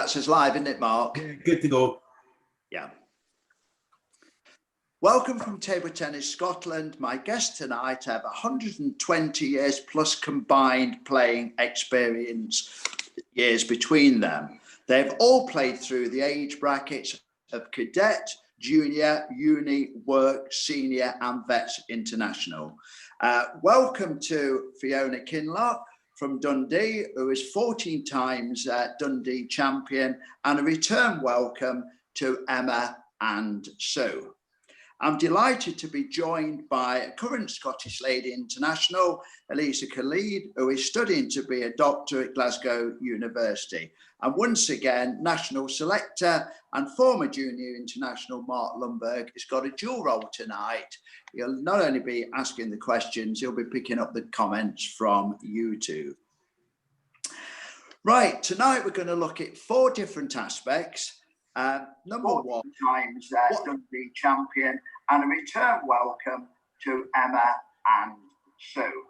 That's us live, isn't it, Mark? Yeah, good to go. Yeah. Welcome from Table Tennis Scotland. My guests tonight have 120 years plus combined playing experience years between them. They've all played through the age brackets of cadet, junior, uni, work, senior and vets international. Welcome to Fiona Kinlock from Dundee, who is 14 times Dundee champion, and a return welcome to Emma and Sue. I'm delighted to be joined by a current Scottish Lady International, Elisa Khalid, who is studying to be a doctor at Glasgow University. And once again, national selector and former junior international Mark Lundberg has got a dual role tonight. He'll not only be asking the questions, he'll be picking up the comments from you two. Right, tonight we're going to look at 4 different aspects. Number 1, times Dundee champion, and a return welcome to Emma and Sue.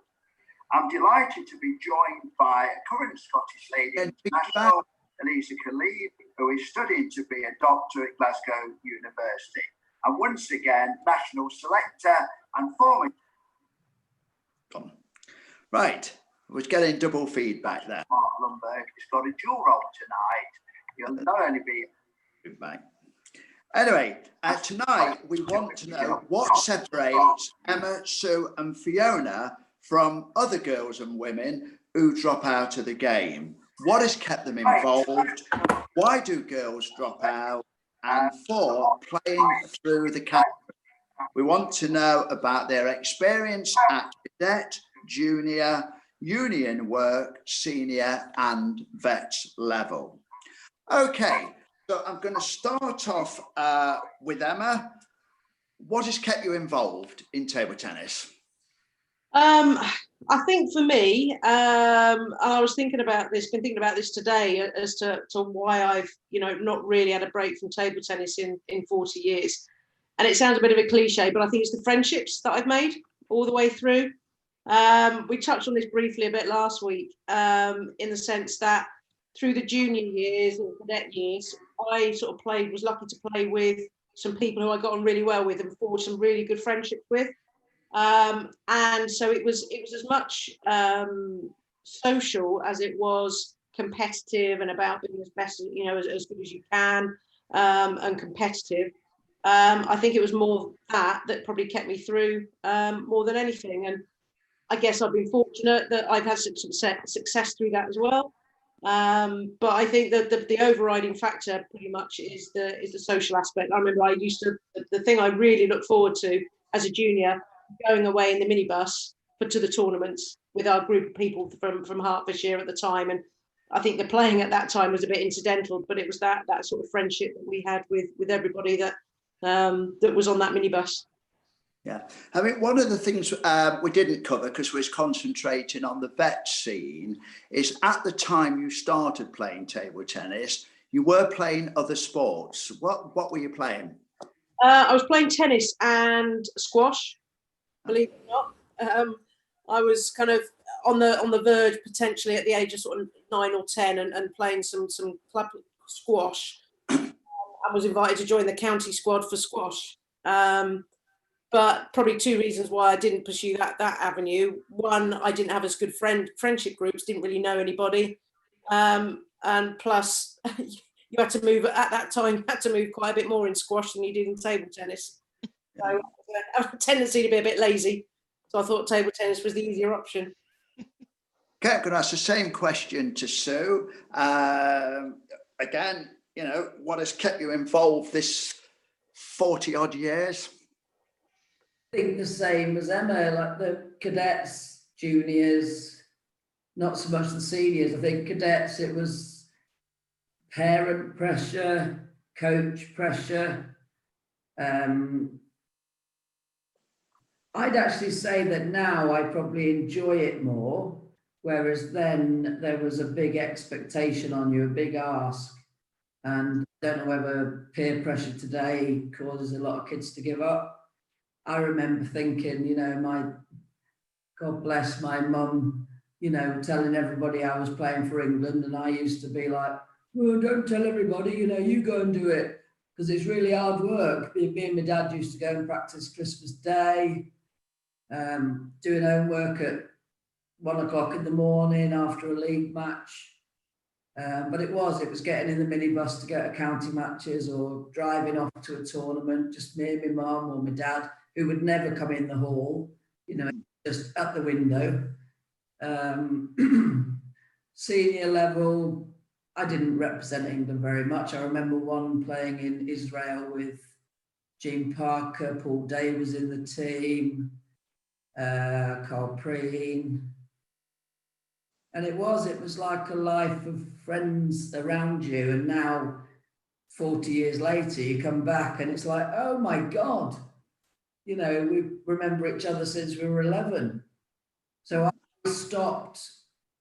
I'm delighted to be joined by a current Scottish Lady International, Elisa Khalid, who is studying to be a doctor at Glasgow University. And once again, national selector and former. Right, we're getting double feedback there. Mark Lundberg has got a dual role tonight. He'll not only be feedback. Anyway, tonight we want to know what separates Emma, Sue and Fiona from other girls and women who drop out of the game. What has kept them involved? Why do girls drop out? And 4, playing through the category. We want to know about their experience at cadet, junior, union work, senior and vets level. Okay. So I'm going to start off with Emma. What has kept you involved in table tennis? I think for me, I was thinking about this, been thinking about this today as to why I've, not really had a break from table tennis in 40 years. And it sounds a bit of a cliche, but I think it's the friendships that I've made all the way through. We touched on this briefly a bit last week, in the sense that through the junior years and cadet years, I sort of was lucky to play with some people who I got on really well with and forged some really good friendships with. And so it was as much social as it was competitive and about being as best, as good as you can, and competitive. I think it was more that probably kept me through more than anything. And I guess I've been fortunate that I've had some success through that as well. But I think that the overriding factor pretty much is the social aspect. I remember the thing I really looked forward to as a junior, going away in the minibus to the tournaments with our group of people from Hertfordshire at the time. And I think the playing at that time was a bit incidental, but it was that sort of friendship that we had with everybody that was on that minibus. Yeah, I mean, one of the things we didn't cover because we was concentrating on the vet scene is at the time you started playing table tennis, you were playing other sports. What were you playing? I was playing tennis and squash, believe it or not. I was kind of on the verge potentially at the age of sort of 9 or 10 and playing some club squash. I was invited to join the county squad for squash. But probably 2 reasons why I didn't pursue that avenue. One, I didn't have as good friendship groups, didn't really know anybody. And plus, you had to move at that time, quite a bit more in squash than you did in table tennis. So I have a tendency to be a bit lazy. So I thought table tennis was the easier option. Okay, I'm going to ask the same question to Sue. Again, what has kept you involved this 40 odd years? I think the same as Emma, like the cadets, juniors, not so much the seniors. I think cadets, it was parent pressure, coach pressure. I'd actually say that now I probably enjoy it more, whereas then there was a big expectation on you, a big ask. And I don't know whether peer pressure today causes a lot of kids to give up. I remember thinking, God bless my mum, telling everybody I was playing for England, and I used to be like, well, don't tell everybody, you know, you go and do it, because it's really hard work. Me and my dad used to go and practice Christmas Day, doing homework at 1 o'clock in the morning after a league match. But it was getting in the minibus to go to county matches or driving off to a tournament, just me and my mum or my dad, who would never come in the hall, you know, just at the window. Senior level, I didn't represent England very much. I remember one playing in Israel with Gene Parker, Paul Day was in the team, Carl Preen. And it was like a life of friends around you. And now, 40 years later, you come back and it's like, oh my God, you know, we remember each other since we were 11. So I stopped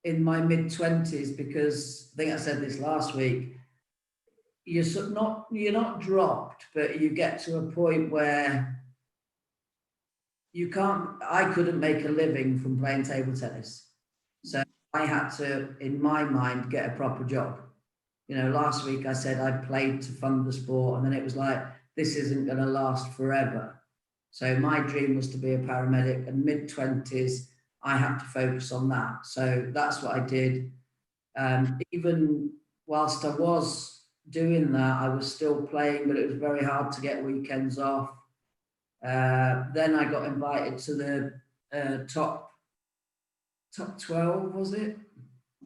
in my mid-20s because I think I said this last week, you're not dropped, but you get to a point where I couldn't make a living from playing table tennis. So I had to, in my mind, get a proper job. You know, last week I said I played to fund the sport, and then it was like, this isn't going to last forever. So my dream was to be a paramedic, and mid-20s, I had to focus on that. So that's what I did. Even whilst I was doing that, I was still playing, but it was very hard to get weekends off. Then I got invited to the top 12, was it?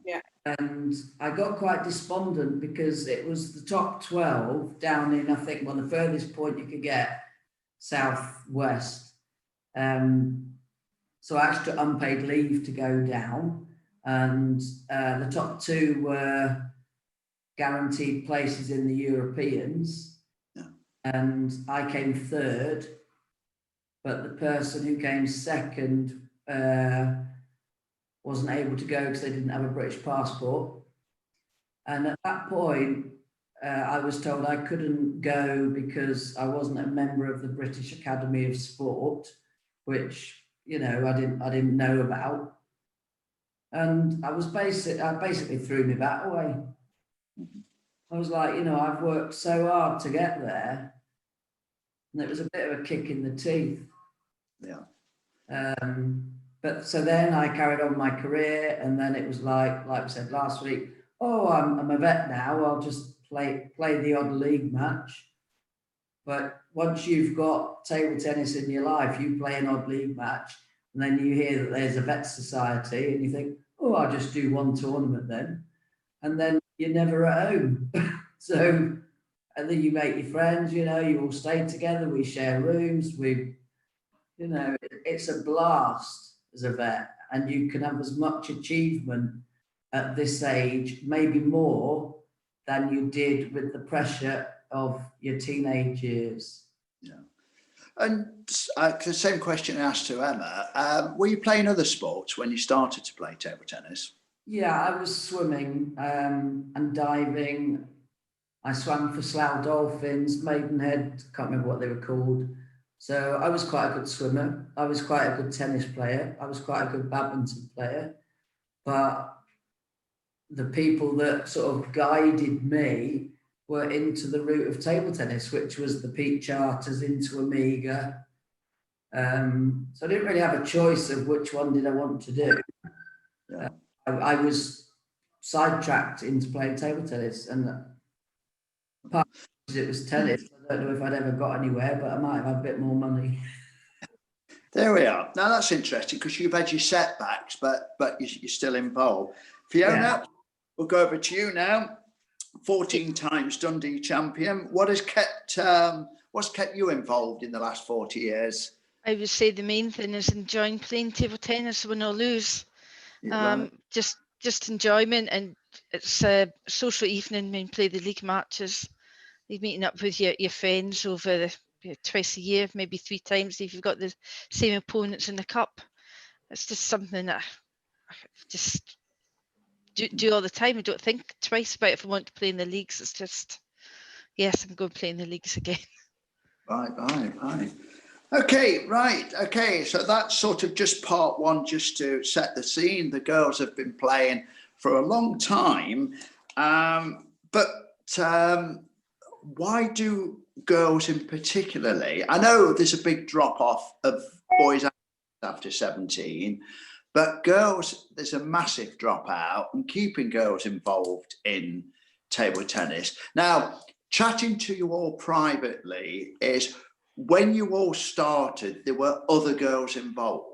Yeah. And I got quite despondent because it was the top 12 down in, I think, well, the furthest point you could get, southwest. So I actually took unpaid leave to go down, and the top 2 were guaranteed places in the Europeans. Yeah. And I came 3rd, but the person who came 2nd wasn't able to go because they didn't have a British passport. And at that point, I was told I couldn't go because I wasn't a member of the British Academy of Sport, which, you know, I didn't know about. And I basically threw my bat away. I was like, you know, I've worked so hard to get there, and it was a bit of a kick in the teeth. Yeah. But so then I carried on my career, and then it was like we said last week, oh, I'm a vet now, I'll just play the odd league match. But once you've got table tennis in your life, you play an odd league match, and then you hear that there's a vet society, and you think, oh, I'll just do one tournament then. And then you're never at home. So, and then you make your friends, you know, you all stay together, we share rooms, you know, it's a blast as a vet, and you can have as much achievement at this age, maybe more than you did with the pressure of your teenage years. Yeah. And the same question I asked to Emma, were you playing other sports when you started to play table tennis? Yeah, I was swimming and diving. I swam for Slough Dolphins, Maidenhead, can't remember what they were called. So I was quite a good swimmer. I was quite a good tennis player. I was quite a good badminton player. But the people that sort of guided me were into the route of table tennis, which was the Pete Charters into Amiga. So I didn't really have a choice of which one did I want to do. Yeah. I was sidetracked into playing table tennis, and part of it was tennis. I don't know if I'd ever got anywhere, but I might have had a bit more money. There we are. Now that's interesting because you've had your setbacks, but you're still involved. Fiona, Yeah. we'll go over to you now. 14 times Dundee champion. What's kept you involved in the last 40 years? I would say the main thing is enjoying playing table tennis, win or lose. Right. Just enjoyment, and it's a social evening when you play the league matches. You're meeting up with your friends over twice a year, maybe 3 times if you've got the same opponents in the cup. It's just something that I just do all the time. I don't think twice about if I want to play in the leagues. It's just, yes, I'm going to play in the leagues again. Right. Okay, right. Okay, so that's sort of just part one, just to set the scene. The girls have been playing for a long time, But why do girls in particularly, I know there's a big drop off of boys after 17, but girls, there's a massive dropout, and keeping girls involved in table tennis. Now, chatting to you all privately, is when you all started, there were other girls involved.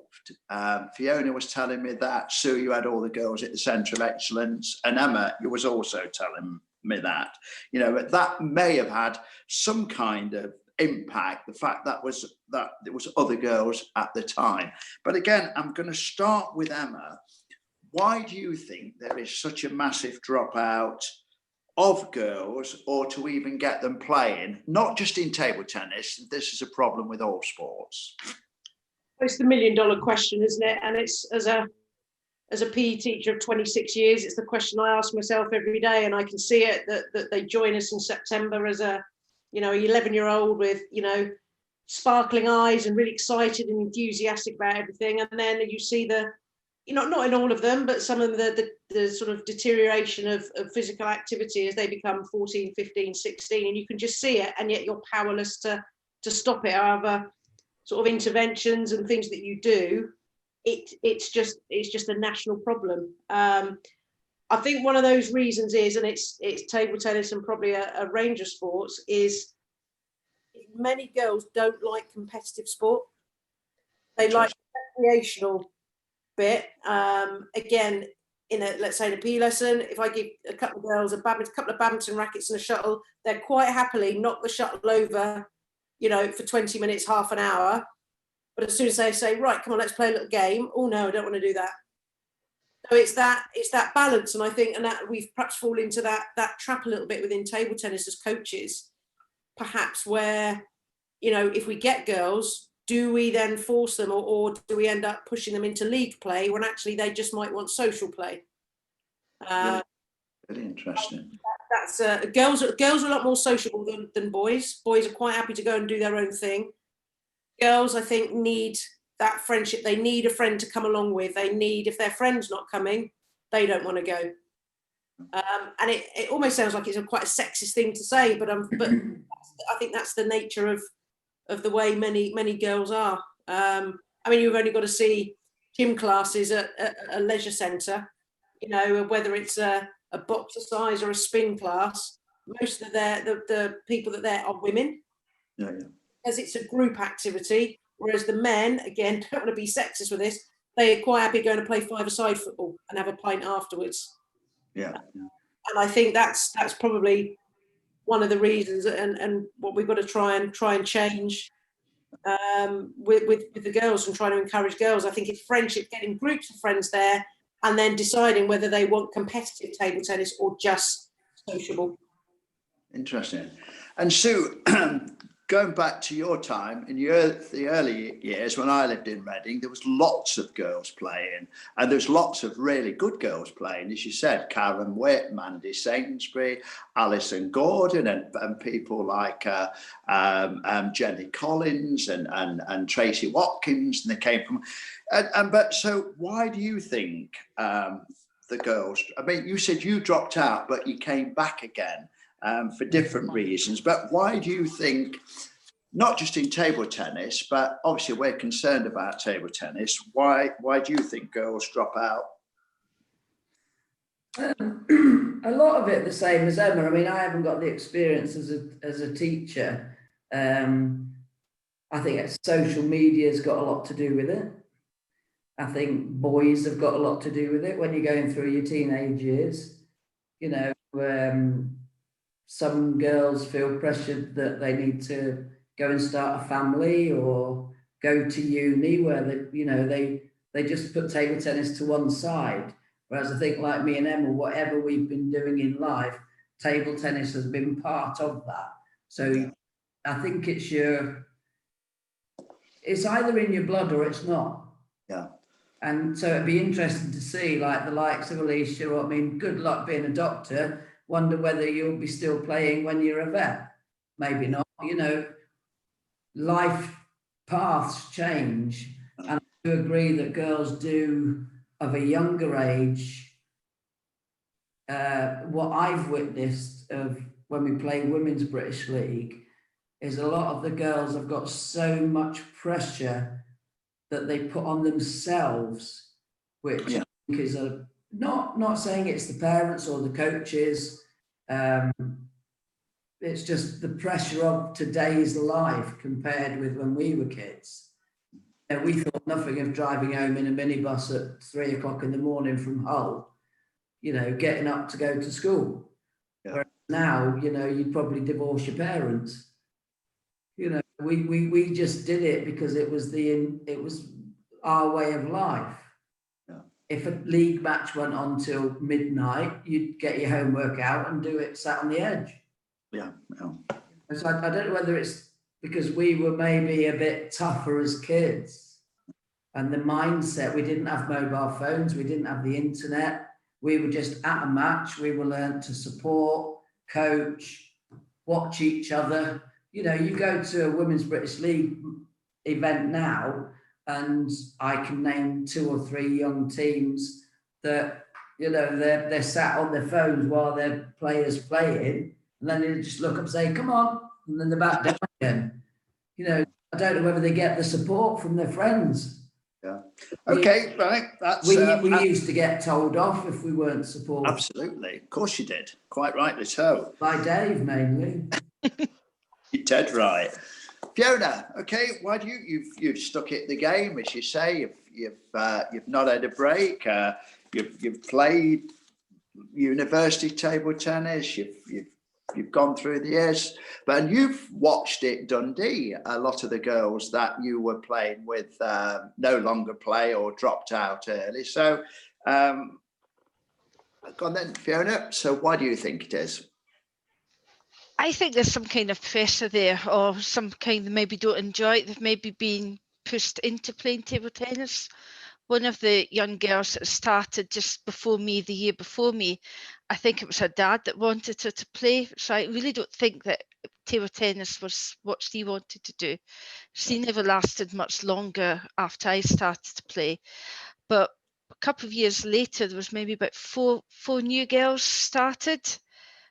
Fiona was telling me that. Sue, you had all the girls at the Centre of Excellence, and Emma, you was also telling me that. You know, that may have had some kind of impact, the fact that there was other girls at the time. But again, I'm going to start with Emma. Why do you think there is such a massive dropout of girls, or to even get them playing, not just in table tennis? This is a problem with all sports. It's the $1 million question, isn't it? And it's, as a PE teacher of 26 years, it's the question I ask myself every day, and I can see it that they join us in September as a, you know, 11-year-old with, you know, sparkling eyes and really excited and enthusiastic about everything. And then you see the, you know, not in all of them, but some of the sort of deterioration of physical activity as they become 14, 15, 16, and you can just see it, and yet you're powerless to stop it. However, sort of interventions and things that you do, it's just a national problem. I think one of those reasons is, and it's table tennis and probably a range of sports, is many girls don't like competitive sport. They like the recreational bit. Again, in a, let's say in a PE lesson, if I give a couple of girls a couple of badminton rackets and a shuttle, they're quite happily knock the shuttle over, you know, for 20 minutes, half an hour. But as soon as they say, right, come on, let's play a little game. Oh no, I don't want to do that. So it's that balance. And I think, and that we've perhaps fallen into that trap a little bit within table tennis as coaches, perhaps, where, you know, if we get girls, do we then force them, or do we end up pushing them into league play when actually they just might want social play? Really interesting. That's girls are a lot more sociable than boys. Boys are quite happy to go and do their own thing. Girls, I think, need that friendship. They need a friend to come along with. They need, if their friend's not coming, they don't want to go. And it almost sounds like it's quite a sexist thing to say, but I think that's the nature of the way many girls are. I mean, you've only got to see gym classes at a leisure centre, you know, whether it's a boxercise or a spin class. Most of the people that there are women. Yeah. Because it's a group activity, whereas the men, again, don't want to be sexist with this, they're quite happy going to play five-a-side football and have a pint afterwards. Yeah. And I think that's probably one of the reasons, and what we've got to try and change with the girls, and trying to encourage girls. I think it's friendship, getting groups of friends there, and then deciding whether they want competitive table tennis or just sociable. Interesting. And Sue, going back to your time in the early years when I lived in Reading, there was lots of girls playing, and there's lots of really good girls playing, as you said, Karen Witt, Mandy Sainsbury, Alison Gordon, and people like Jenny Collins and Tracy Watkins, and they came from. But so why do you think the girls? I mean, you said you dropped out, but you came back again. For different reasons, but why do you think, not just in table tennis, but obviously we're concerned about table tennis, why do you think girls drop out? A lot of it the same as Emma. I mean, I haven't got the experience as a teacher. I think social media's got a lot to do with it. I think boys have got a lot to do with it when you're going through your teenage years. You know, some girls feel pressured that they need to go and start a family or go to uni, where they just put table tennis to one side. Whereas I think, like me and Emma, whatever we've been doing in life, table tennis has been part of that. So I think it's either in your blood or it's not. Yeah. And so it'd be interesting to see, like, the likes of Alicia. I mean, good luck being a doctor. Wonder whether you'll be still playing when you're a vet. Maybe not. You know, life paths change. And I do agree that girls do, of a younger age, what I've witnessed of when we play Women's British League is a lot of the girls have got so much pressure that they put on themselves, which I think is not saying it's the parents or the coaches. It's just the pressure of today's life compared with when we were kids. And we thought nothing of driving home in a minibus at 3 o'clock in the morning from Hull, you know, getting up to go to school. Yeah. Whereas now, you know, you'd probably divorce your parents. You know, we just did it because it was our way of life. Yeah. If a league match went on till midnight, you'd get your homework out and do it sat on the edge. Yeah. So I don't know whether it's because we were maybe a bit tougher as kids, and the mindset, we didn't have mobile phones, we didn't have the internet, we were just at a match, we were learned to support, coach, watch each other. You know, you go to a Women's British League event now, and I can name 2 or 3 young teams that, you know, they're sat on their phones while their players playing, and then they just look up and say, come on, and then they're back down again. You know, I don't know whether they get the support from their friends. Yeah. Okay, right. That's we used to get told off if we weren't supported. Absolutely. Of course you did. Quite rightly so. By Dave, mainly. You're dead right. Fiona, okay, why do you've stuck it the game, as you say, you've not had a break, you've played university table tennis, you've gone through the years, but you've watched it Dundee. A lot of the girls that you were playing with no longer play or dropped out early. So, go on then, Fiona. So, why do you think it is? I think there's some kind of pressure there, or some kind of maybe don't enjoy it. They've maybe been pushed into playing table tennis. One of the young girls that started just before me, the year before me, I think it was her dad that wanted her to play. So I really don't think that table tennis was what she wanted to do. She never lasted much longer after I started to play. But a couple of years later, there was maybe about four new girls started.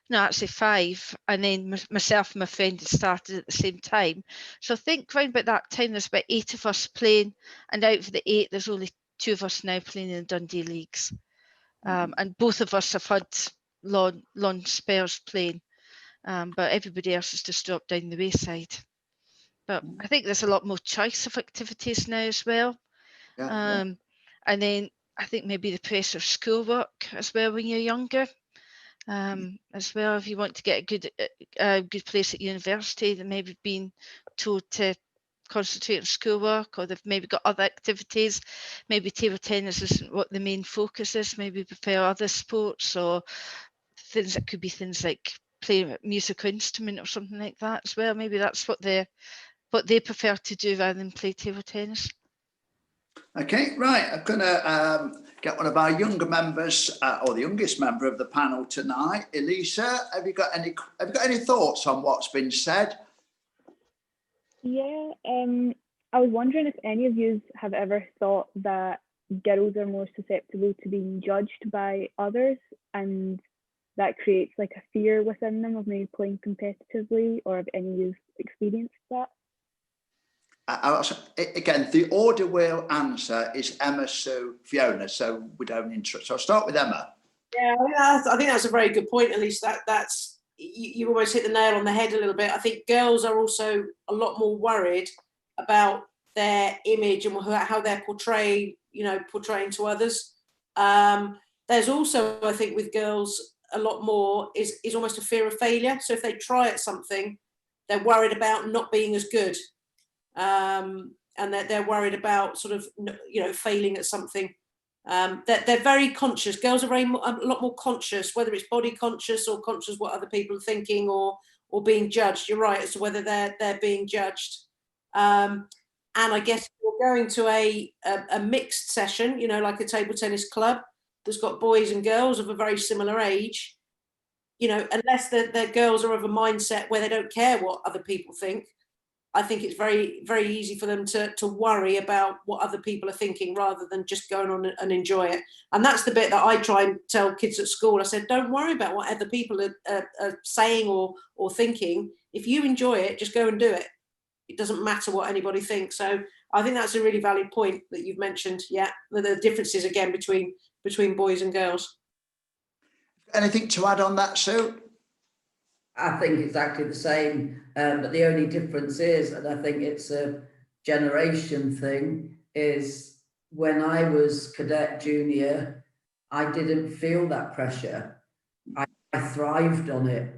No, actually 5, and then myself and my friend had started at the same time. So I think around about that time, there's about 8 of us playing, and out of the 8, there's only 2 of us now playing in the Dundee leagues. And both of us have had long spells playing, but everybody else has just dropped down the wayside. But I think there's a lot more choice of activities now as well. And then I think maybe the pressure of schoolwork as well when you're younger. As well, if you want to get a good place at university, they maybe been told to concentrate on schoolwork, or they've maybe got other activities. Maybe table tennis isn't what the main focus is. Maybe prefer other sports, or things that could be things like playing a musical instrument or something like that as well. Maybe that's what they prefer to do rather than play table tennis. Okay, right. I'm going to get one of our younger members, or the youngest member of the panel tonight. Elisa, have you got any thoughts on what's been said? Yeah, I was wondering if any of you have ever thought that girls are more susceptible to being judged by others, and that creates like a fear within them of maybe playing competitively, or have any of you experienced that? Again, the order we'll answer is Emma, Sue, Fiona, so we don't interrupt. So I'll start with Emma. Yeah, I think that's a very good point. At least that's you almost hit the nail on the head a little bit. I think girls are also a lot more worried about their image and how they're portraying to others. There's also, I think, with girls a lot more is almost a fear of failure. So if they try at something, they're worried about not being as good. And they're worried about sort of, failing at something. They're very conscious. Girls are a lot more conscious, whether it's body conscious or conscious what other people are thinking or being judged. You're right as to whether they're being judged. And I guess if you're going to a mixed session, like a table tennis club that's got boys and girls of a very similar age, unless the girls are of a mindset where they don't care what other people think, I think it's very, very easy for them to worry about what other people are thinking rather than just going on and enjoy it. And that's the bit that I try and tell kids at school. I said, don't worry about what other people are saying or thinking. If you enjoy it, just go and do it. It doesn't matter what anybody thinks. So I think that's a really valid point that you've mentioned. Yeah, the differences again between boys and girls. Anything to add on that, Sue? I think exactly the same, but the only difference is, and I think it's a generation thing, is when I was cadet junior, I didn't feel that pressure. I thrived on it.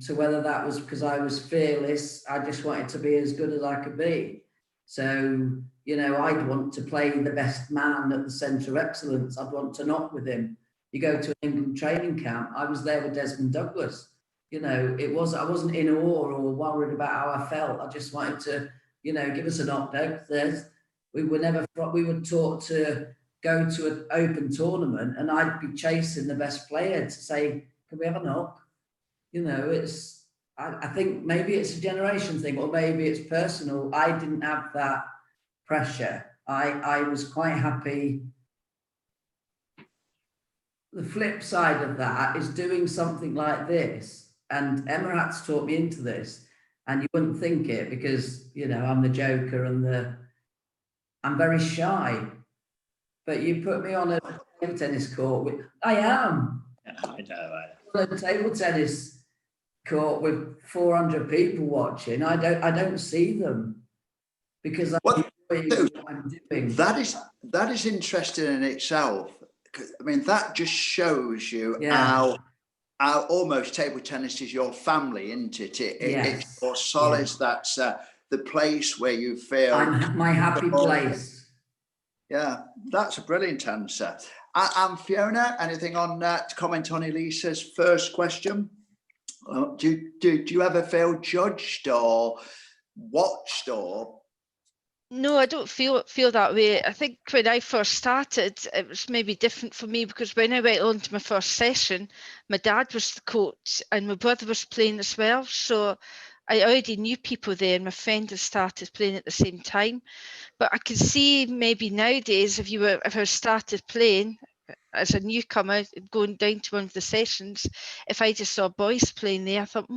So whether that was because I was fearless, I just wanted to be as good as I could be. So, you know, I'd want to play the best man at the centre of excellence. I'd want to knock with him. You go to an England training camp, I was there with Desmond Douglas. You know, I wasn't in awe or worried about how I felt. I just wanted to, you know, give us a knock. We were taught to go to an open tournament and I'd be chasing the best player to say, can we have a knock? You know, I think maybe it's a generation thing or maybe it's personal. I didn't have that pressure. I was quite happy. The flip side of that is doing something like this, and Emirates taught me into this, and you wouldn't think it because, you know, I'm the joker and I'm very shy, but you put me on a table tennis court I am. I know. On a table tennis court with 400 people watching, I don't see them because I'm doing what I'm doing. That is interesting in itself. I mean, that just shows you how almost table tennis is your family, isn't it? It's your solace. That's the place where you feel I'm my happy place. Yeah, that's a brilliant answer. And Fiona, anything on that to comment on Elisa's first question? Do you ever feel judged or watched or? No, I don't feel that way. I think when I first started, it was maybe different for me because when I went on to my first session, my dad was the coach and my brother was playing as well. So I already knew people there and my friend had started playing at the same time. But I can see maybe nowadays if I started playing as a newcomer going down to one of the sessions, if I just saw boys playing there, I thought,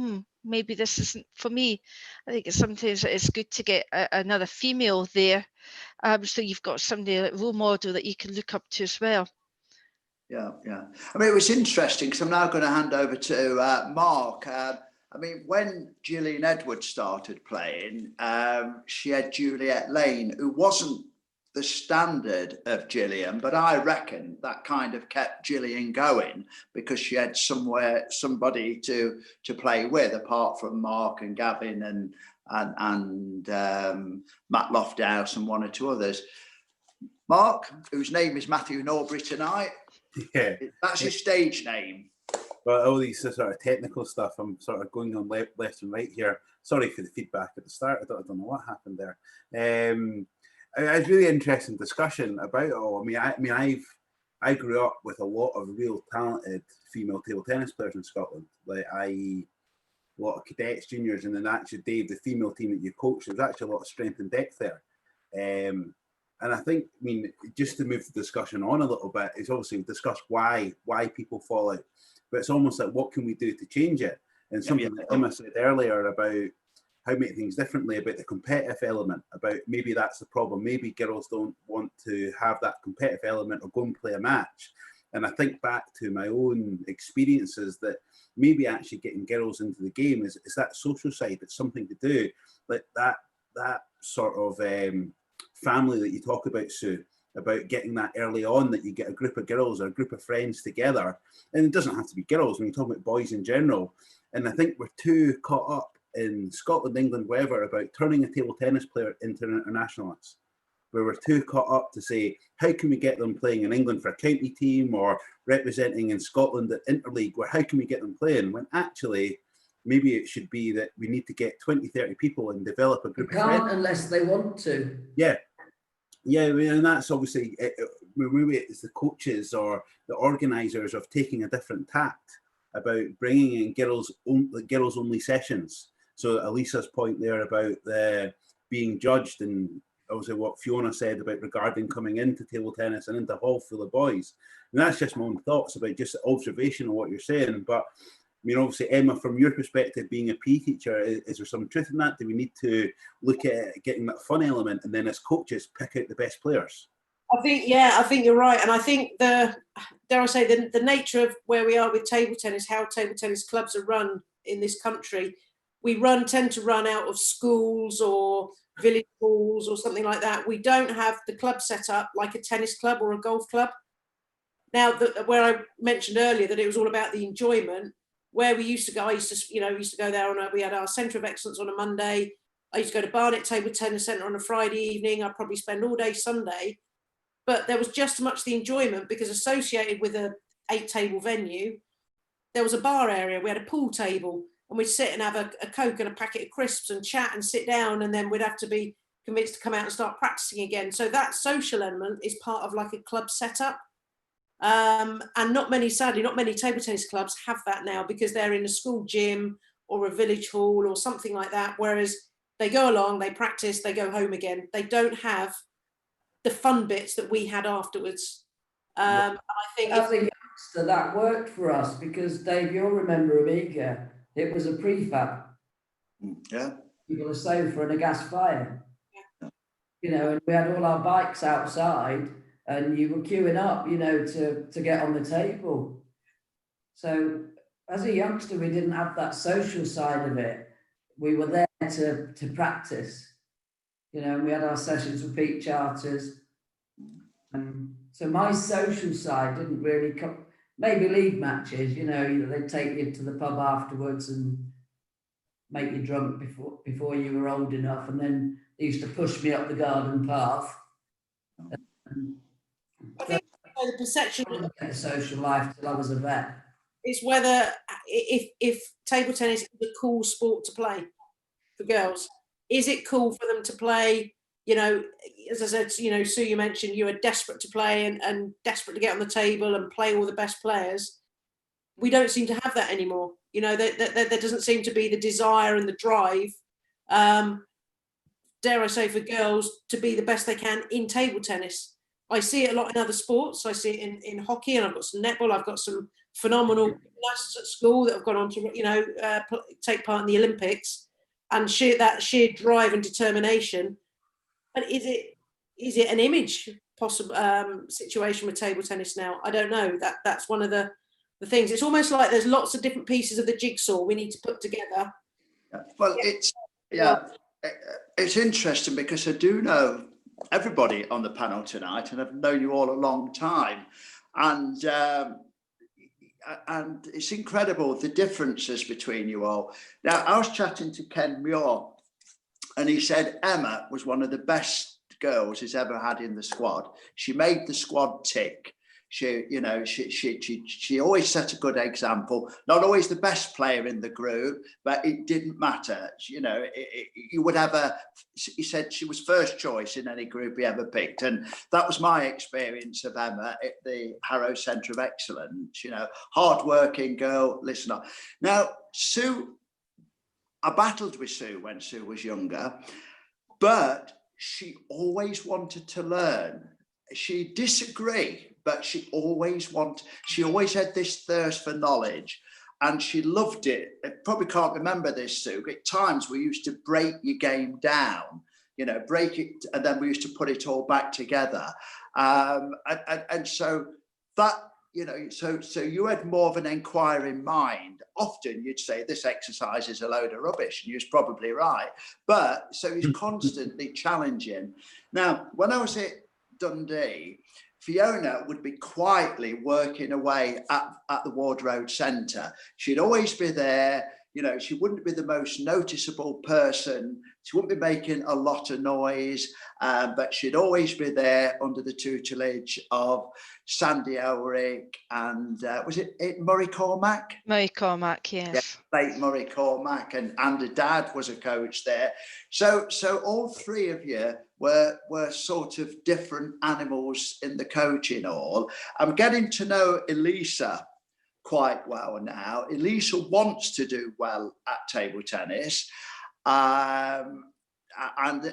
maybe this isn't for me. I think sometimes it's good to get another female there, so you've got somebody like role model that you can look up to as well. Yeah. I mean, it was interesting because I'm now going to hand over to Mark. I mean, when Gillian Edwards started playing, she had Juliet Lane, who wasn't the standard of Gillian, but I reckon that kind of kept Gillian going because she had somebody to play with, apart from Mark and Gavin and Matt Lofthouse and one or two others. Mark, whose name is Matthew Norbury tonight. Yeah, that's his stage name. Well, all these sort of technical stuff, I'm sort of going on left and right here. Sorry for the feedback at the start. I don't know what happened there. It's really interesting discussion about it all. I grew up with a lot of real talented female table tennis players in Scotland. Like a lot of cadets, juniors, and then actually Dave, the female team that you coached, there's actually a lot of strength and depth there. And I think, just to move the discussion on a little bit, is obviously discuss why people fall out. But it's almost like, what can we do to change it? And something that Emma said earlier about how to make things differently, about the competitive element, about maybe that's the problem. Maybe girls don't want to have that competitive element or go and play a match. And I think back to my own experiences that maybe actually getting girls into the game is that social side. It's something to do. Like that sort of family that you talk about, Sue, about getting that early on, that you get a group of girls or a group of friends together. And it doesn't have to be girls when you talk about boys in general. And I think we're too caught up in Scotland, England, wherever, about turning a table tennis player into an internationalist, where we're too caught up to say, how can we get them playing in England for a county team or representing in Scotland at Interleague, where how can we get them playing, when actually maybe it should be that we need to get 20, 30 people and develop a group of friends. Unless they want to. Yeah, and that's obviously, maybe it's the coaches or the organisers of taking a different tact about bringing in girls only sessions. So Elisa's point there about the being judged, and also what Fiona said about regarding coming into table tennis and into a hall full of boys. And that's just my own thoughts about just observation of what you're saying. But I mean, obviously, Emma, from your perspective, being a PE teacher, is there some truth in that? Do we need to look at getting that fun element, and then as coaches, pick out the best players? I think you're right. And I think dare I say, the nature of where we are with table tennis, how table tennis clubs are run in this country, we tend to run out of schools or village halls or something like that. We don't have the club set up like a tennis club or a golf club. Now, where I mentioned earlier that it was all about the enjoyment, where we used to go, I used to go there we had our Centre of Excellence on a Monday. I used to go to Barnet Table Tennis Centre on a Friday evening. I'd probably spend all day Sunday. But there was just as much the enjoyment, because associated with a 8-table venue, there was a bar area. We had a pool table, and we'd sit and have a Coke and a packet of crisps and chat and sit down, and then we'd have to be convinced to come out and start practicing again. So that social element is part of like a club setup. And sadly, not many table tennis clubs have that now, because they're in a school gym or a village hall or something like that. Whereas they go along, they practice, they go home again. They don't have the fun bits that we had afterwards. I think as a youngster, that worked for us, because Dave, you'll remember Amiga. It was a prefab. Yeah. People a sofa and a gas fire. Yeah. You know, and we had all our bikes outside, and you were queuing up, you know, to get on the table. So as a youngster, we didn't have that social side of it. We were there to practice, you know, and we had our sessions with Pete Charters. So my social side didn't really come, maybe league matches, you know, they'd take you to the pub afterwards and make you drunk before you were old enough. And then they used to push me up the garden path. I think the perception of the social life till I was a vet. It's whether if table tennis is a cool sport to play for girls. Is it cool for them to play? You know, as I said, you know, Sue, you mentioned you were desperate to play and desperate to get on the table and play all the best players. We don't seem to have that anymore. You know, there doesn't seem to be the desire and the drive, dare I say, for girls to be the best they can in table tennis. I see it a lot in other sports. I see it in hockey, and I've got some netball. I've got some phenomenal gymnasts at school that have gone on to, you know, take part in the Olympics, and that sheer drive and determination. But is it an image possible situation with table tennis now? I don't know. That's one of the things. It's almost like there's lots of different pieces of the jigsaw we need to put together. Well, it's interesting, because I do know everybody on the panel tonight, and I've known you all a long time, and it's incredible the differences between you all. Now, I was chatting to Ken Muir, and he said Emma was one of the best girls he's ever had in the squad. She made the squad tick. She always set a good example. Not always the best player in the group, but it didn't matter. You know, you would have he said she was first choice in any group he ever picked. And that was my experience of Emma at the Harrow Centre of Excellence. You know, hard-working girl, listener. Now, Sue, I battled with Sue when Sue was younger, but she always wanted to learn. She'd disagree, but she always had this thirst for knowledge, and she loved it. I probably can't remember this, Sue. At times we used to break your game down, you know, break it, and then we used to put it all back together. And so that, you know, so you had more of an inquiring mind. Often you'd say this exercise is a load of rubbish, and you're probably right. But so he's constantly challenging. Now, when I was at Dundee, Fiona would be quietly working away at the Ward Road Centre. She'd always be there. You know, she wouldn't be the most noticeable person. She wouldn't be making a lot of noise, but she'd always be there under the tutelage of Sandy Ulrich and was it Murray Cormack? Murray Cormack, yes. Yeah, late Murray Cormack, and her dad was a coach there. So all three of you were sort of different animals in the coaching all. I'm getting to know Elisa quite well now. Elisa wants to do well at table tennis. And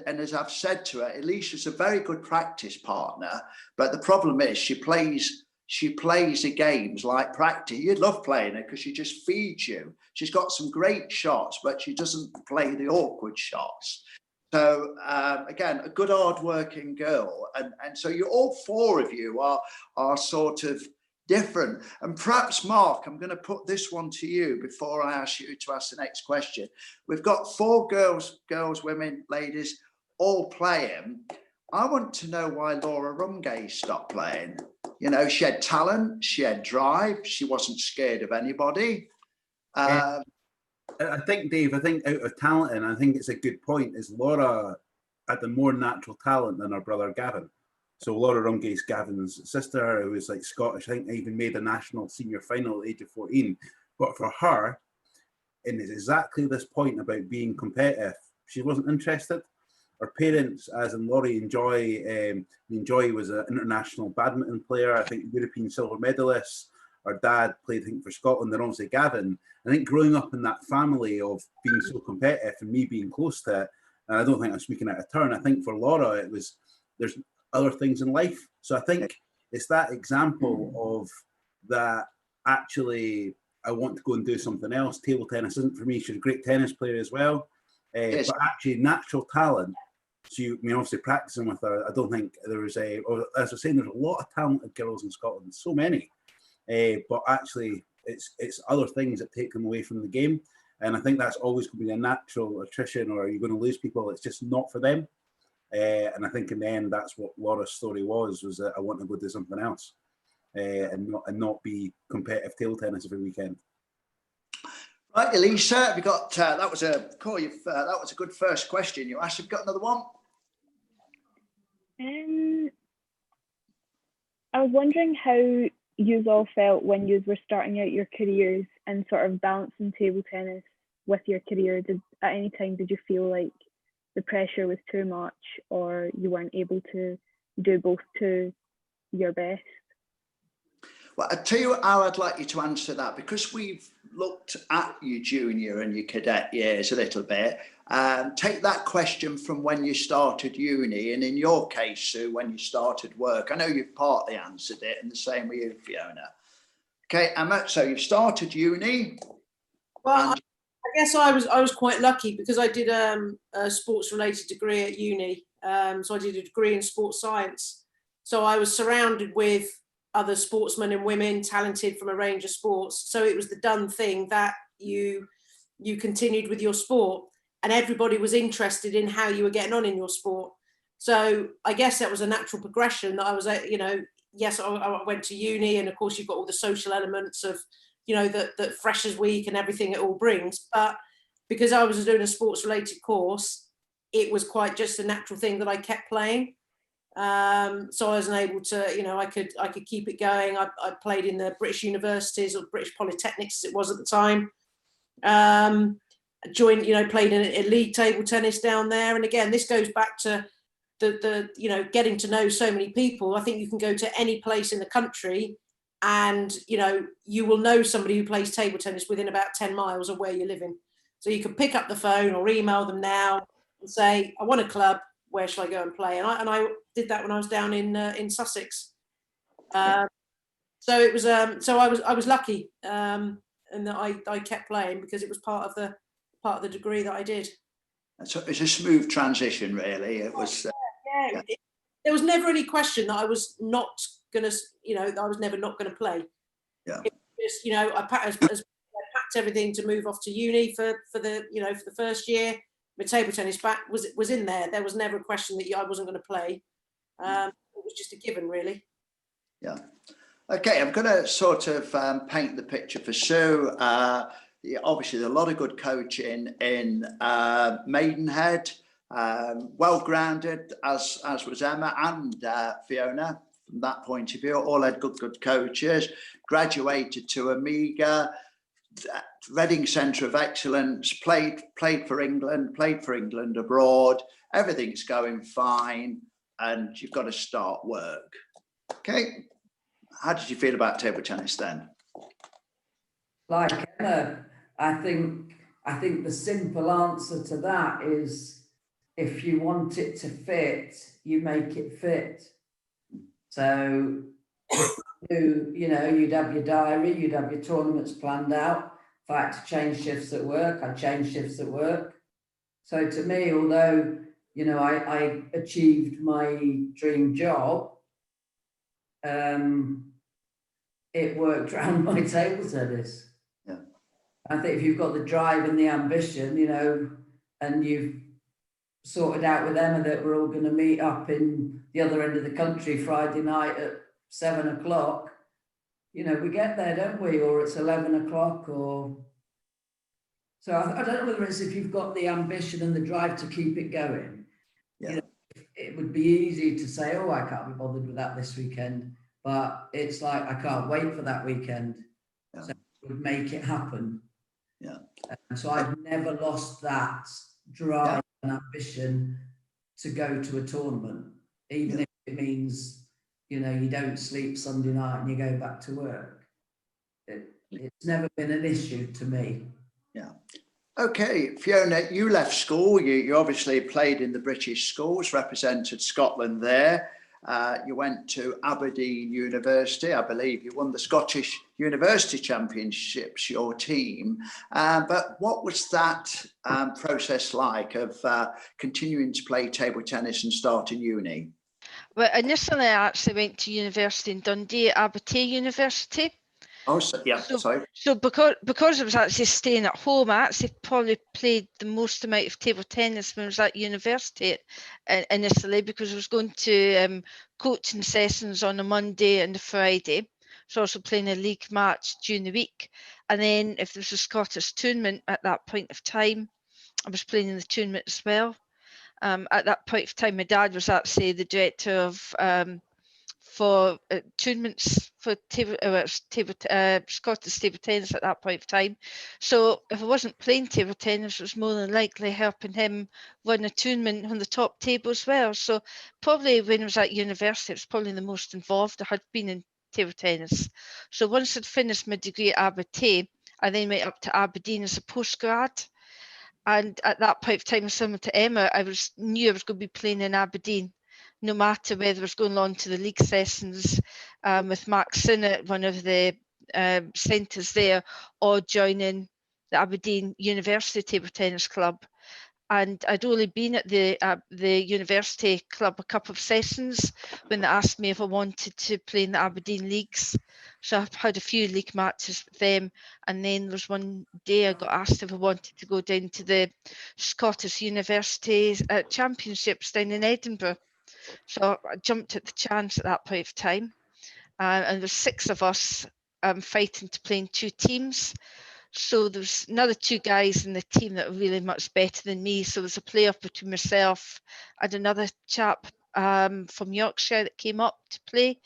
as I've said to her, Elisa's a very good practice partner, but the problem is she plays the games like practice. You'd love playing her because she just feeds you. She's got some great shots, but she doesn't play the awkward shots. So again, a good hard-working girl, and so you all four of you are sort of different. And perhaps, Mark, I'm going to put this one to you before I ask you to ask the next question. We've got four girls, women, ladies, all playing. I want to know why Laura Rumgay stopped playing. You know, she had talent, she had drive, she wasn't scared of anybody. I think, Dave, out of talent, and I think it's a good point, is Laura had the more natural talent than her brother Gavin. So Laura Rumgay's Gavin's sister, who was like Scottish, I think even made a national senior final at the age of 14. But for her, and it's exactly this point about being competitive, she wasn't interested. Her parents, as in Laurie Enjoy was an international badminton player, I think European silver medalist. Her dad played, I think, for Scotland, and obviously Gavin. I think growing up in that family of being so competitive and me being close to it, and I don't think I'm speaking out of turn, I think for Laura, there's other things in life. So I think it's that example of that actually I want to go and do something else. Table tennis isn't for me. She's a great tennis player as well. Yes. But actually natural talent. So I mean, obviously practicing with her, I don't think there was as I was saying, there's a lot of talented girls in Scotland, so many. But actually it's other things that take them away from the game. And I think that's always going to be a natural attrition, or you're going to lose people. It's just not for them. And I think in the end, that's what Laura's story was that I want to go do something else and not be competitive table tennis every weekend. Right, Elisa, have you got that was a good first question you asked. Have you got another one? I was wondering how you all felt when you were starting out your careers and sort of balancing table tennis with your career. At any time did you feel like the pressure was too much, or you weren't able to do both to your best? Well, I'll tell you how I'd like you to answer that, because we've looked at your junior and your cadet years a little bit. Take that question from when you started uni, and in your case, Sue, when you started work. I know you've partly answered it, and the same with you, Fiona. Okay, Emma, so you've started uni. Well, I guess I was quite lucky because I did a sports related degree at uni. So I did a degree in sports science. So I was surrounded with other sportsmen and women talented from a range of sports. So it was the done thing that you continued with your sport, and everybody was interested in how you were getting on in your sport. So I guess that was a natural progression that I was, yes, I went to uni, and of course you've got all the social elements of, the Freshers Week and everything it all brings. But because I was doing a sports related course, it was quite just a natural thing that I kept playing. So I wasn't able to, I could keep it going. I played in the British universities, or British Polytechnics as it was at the time. Joined, played in elite table tennis down there. And again, this goes back to the getting to know so many people. I think you can go to any place in the country and, you will know somebody who plays table tennis within about 10 miles of where you're living. So you can pick up the phone or email them now and say, I want a club, where shall I go and play? And I did that when I was down in Sussex. So it was, so I was lucky, and that I kept playing because it was part of the degree that I did. So it's a smooth transition, really. It was. Yeah. There was never any question that I was not gonna, I was never not gonna play. Yeah. It was just, I packed everything to move off to uni for the first year. My table tennis back was in there. There was never a question that I wasn't going to play. It was just a given, really. Yeah. Okay, I'm going to sort of paint the picture for Sue. Obviously, there's a lot of good coaching in Maidenhead. Well-grounded, as was Emma and Fiona. From that point of view, all had good coaches. Graduated to Amiga, Reading Centre of Excellence. Played for England abroad. Everything's going fine, and you've got to start work. Okay, how did you feel about table tennis then? like Emma, I think the simple answer to that is, if you want it to fit, you make it fit. So you know, you'd have your diary, you'd have your tournaments planned out. If I had to change shifts at work, I'd change shifts at work. So to me, although, you know, I achieved my dream job, it worked around my table tennis. Yeah. I think if you've got the drive and the ambition, you know, and you've sorted out with Emma that we're all going to meet up in the other end of the country Friday night at 7 o'clock, you know, we get there, don't we? Or it's 11 o'clock, or... So I don't know whether it's if you've got the ambition and the drive to keep it going. Yeah. You know, it would be easy to say, oh, I can't be bothered with that this weekend. But it's like, I can't wait for that weekend. Yeah. So it would make it happen. Yeah. And so I've never lost that drive and ambition to go to a tournament, even if it means, you know, you don't sleep Sunday night and you go back to work. It's never been an issue to me. Yeah. Okay, Fiona, you left school. You obviously played in the British schools, represented Scotland there. You went to Aberdeen University, I believe. You won the Scottish University Championships, your team. But what was that process like of continuing to play table tennis and starting uni? Well, initially I actually went to university in Dundee, at Aberdeen University. Oh, so, yeah, sorry. So because I was actually staying at home, I actually probably played the most amount of table tennis when I was at university initially, because I was going to coaching sessions on a Monday and a Friday. So also playing a league match during the week. And then if there was a Scottish tournament at that point of time, I was playing in the tournament as well. At that point of time, my dad was actually the director of for tournaments for Scottish table tennis at that point of time. So if I wasn't playing table tennis, it was more than likely helping him run a tournament on the top table as well. So probably when I was at university, it was probably the most involved I had been in table tennis. So once I'd finished my degree at Aberdeen, I then went up to Aberdeen as a postgrad. And at that point of time, similar to Emma, I knew I was going to be playing in Aberdeen, no matter whether I was going on to the league sessions with Mark Sinnott, one of the centres there, or joining the Aberdeen University Table Tennis Club. And I'd only been at the university club a couple of sessions when they asked me if I wanted to play in the Aberdeen leagues. So I've had a few league matches with them, and then there was one day I got asked if I wanted to go down to the Scottish University Championships down in Edinburgh. So I jumped at the chance at that point of time, and there's 6 of us fighting to play in 2 teams. So there's another 2 guys in the team that are really much better than me. So there's a playoff between myself and another chap from Yorkshire that came up to play.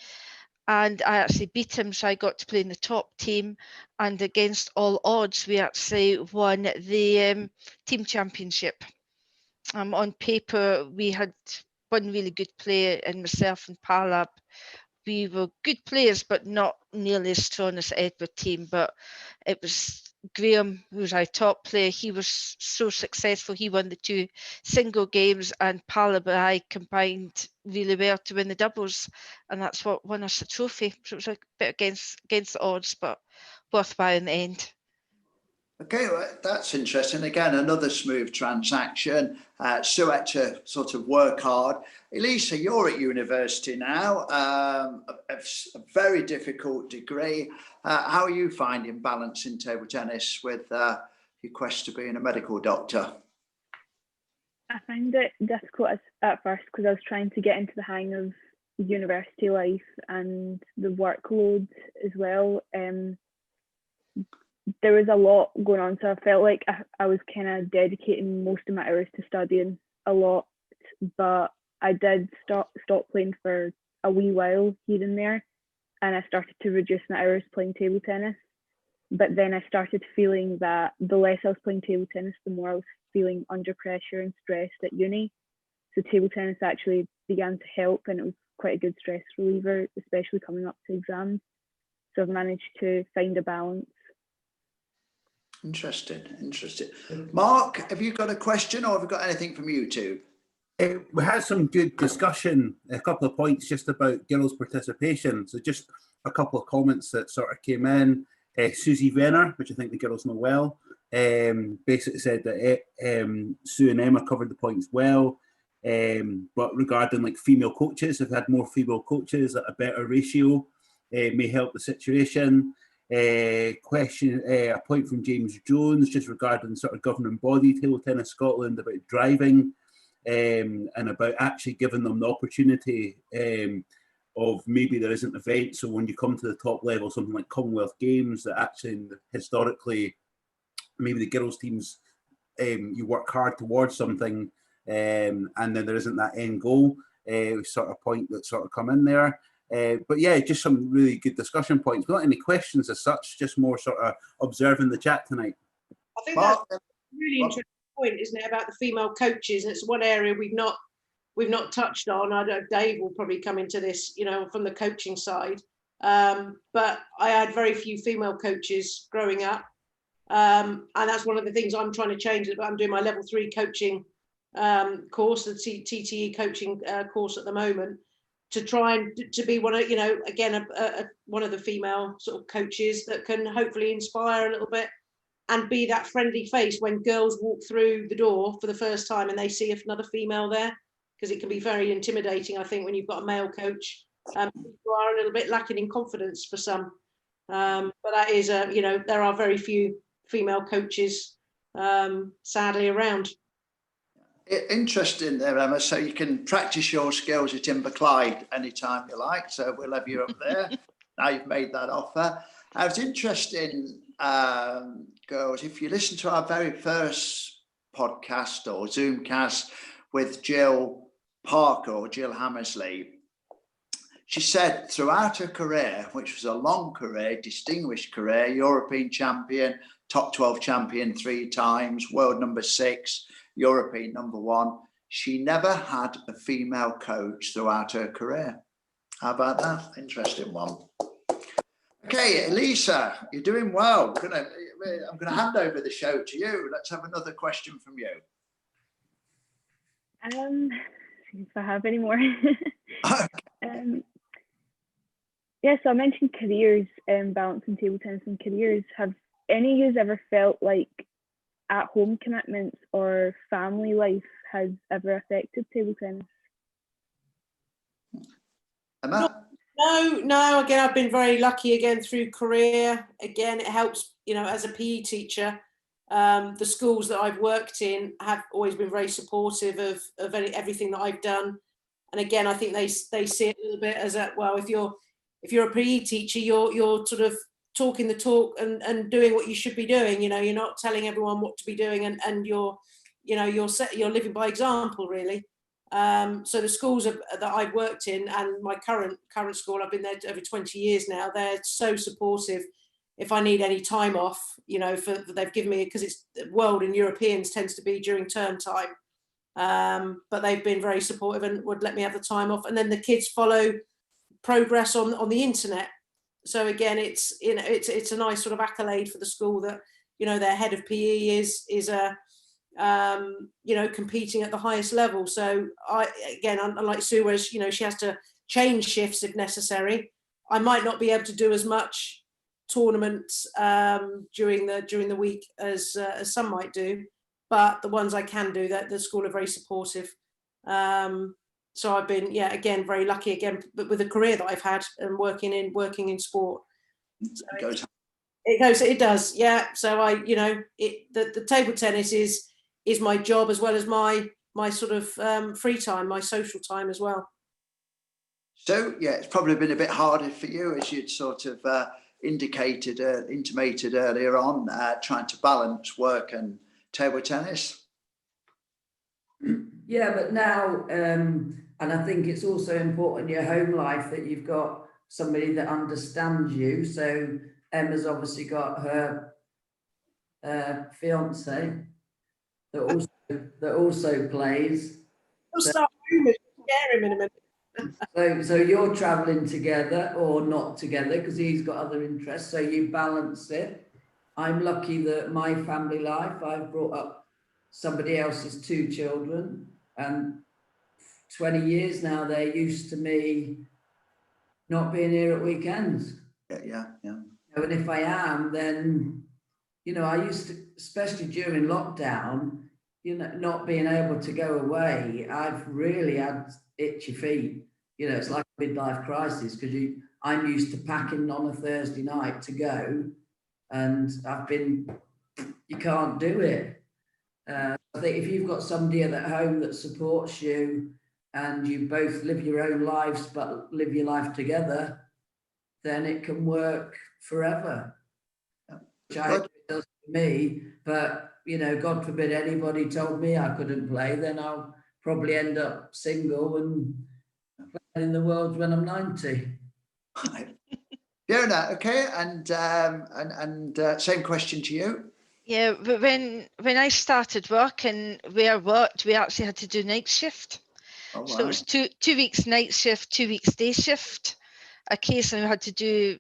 And I actually beat him, so I got to play in the top team. And against all odds, we actually won the team championship. On paper, we had one really good player in myself and Palab. We were good players, but not nearly as strong as the Edward team. But it was Graham, who was our top player. He was so successful. He won the 2 single games, and Palab and I combined really well to win the doubles, and that's what won us the trophy. So it was a bit against the odds, but worthwhile in the end. Okay, well, that's interesting. Again, another smooth transaction. So had to sort of work hard. Elisa, you're at university now, a very difficult degree. How are you finding balancing table tennis with your quest to being a medical doctor? I found it difficult at first because I was trying to get into the hang of university life and the workload as well. There was a lot going on, so I felt like I was kind of dedicating most of my hours to studying a lot, but I did stop playing for a wee while here and there, and I started to reduce my hours playing table tennis. But then I started feeling that the less I was playing table tennis, the more I was feeling under pressure and stressed at uni. So table tennis actually began to help, and it was quite a good stress reliever, especially coming up to exams. So I've managed to find a balance. Interesting, interesting. Mark, have you got a question, or have we got anything from YouTube? We had some good discussion, a couple of points just about girls' participation. So just a couple of comments that sort of came in. Susie Venner, which I think the girls know well, basically said that Sue and Emma covered the points well. But regarding like female coaches, if we had more female coaches at a better ratio, may help the situation. A point from James Jones just regarding sort of governing body Table Tennis Scotland about driving. And about actually giving them the opportunity of maybe there isn't events. So when you come to the top level, something like Commonwealth Games, that actually historically, maybe the girls' teams, you work hard towards something, and then there isn't that end goal sort of point that sort of come in there. But yeah, just some really good discussion points. Not any questions as such, just more sort of observing the chat tonight. I think that's a really interesting point, isn't it, about the female coaches? And it's one area we've not touched on. I know Dave will probably come into this, you know, from the coaching side. But I had very few female coaches growing up, and that's one of the things I'm trying to change. I'm doing my level 3 coaching course, the TTE coaching course at the moment, to try and to be one of, you know, again, one of the female sort of coaches that can hopefully inspire a little bit and be that friendly face when girls walk through the door for the first time and they see another female there, because it can be very intimidating, I think, when you've got a male coach. You are a little bit lacking in confidence for some. But that is, you know, there are very few female coaches, sadly, around. Interesting there, Emma. So you can practice your skills at Inverclyde anytime you like. So we'll have you up there. Now you've made that offer. It's interesting, girls, if you listen to our very first podcast or Zoomcast with Jill Parker or Jill Hammersley, she said throughout her career, which was a long career, distinguished career, European champion, top 12 champion 3 times, world number 6, European number 1, she never had a female coach throughout her career. How about that? Interesting one. Okay, Elisa, you're doing well. I'm gonna hand over the show to you. Let's have another question from you. If I have any more. Yeah, so I mentioned careers, balancing table tennis and careers. Have any of you ever felt like at-home commitments or family life has ever affected table tennis? Emma? No. Again, I've been very lucky again through career. Again, it helps, you know, as a PE teacher. The schools that I've worked in have always been very supportive of everything that I've done. And again, I think they see it a little bit as a, well, if you're a PE teacher, you're sort of talking the talk and doing what you should be doing. You know, you're not telling everyone what to be doing, and you're living by example, really. So the schools that I've worked in, and my current school, I've been there over 20 years now. They're so supportive. If I need any time off, you know, they've given me, because it's World and Europeans tends to be during term time. But they've been very supportive and would let me have the time off. And then the kids follow progress on the internet. So again, it's a nice sort of accolade for the school that, you know, their head of PE is a you know, competing at the highest level. So unlike Sue, whereas, you know, she has to change shifts if necessary, I might not be able to do as much tournaments during the week as some might do, but the ones I can do, that the school are very supportive. So I've been, again, very lucky again, but with the career that I've had and working in sport. So it does, yeah. So the table tennis is my job as well as my sort of free time, my social time as well. So yeah, it's probably been a bit harder for you, as you'd sort of intimated earlier on, trying to balance work and table tennis. Yeah, but now, and I think it's also important in your home life that you've got somebody that understands you. So Emma's obviously got her fiance that also plays. We'll start scare him in a minute. So you're travelling together or not together because he's got other interests. So you balance it. I'm lucky that my family life, I've brought up somebody else's 2 children, and 20 years now, they're used to me not being here at weekends. Yeah. And if I am, then, I used to, especially during lockdown, not being able to go away, I've really had itchy feet. It's like a midlife crisis, because I'm used to packing on a Thursday night to go, and you can't do it. I think if you've got somebody at home that supports you, and you both live your own lives but live your life together, then it can work forever. Which I hope it does for me. But God forbid anybody told me I couldn't play, then I'll probably end up single and playing in the world when I'm 90. Fiona, okay, and same question to you. Yeah, but when I started work and where I worked, we actually had to do night shift. Oh, wow. So it was two weeks night shift, 2 weeks day shift. Occasionally we had to do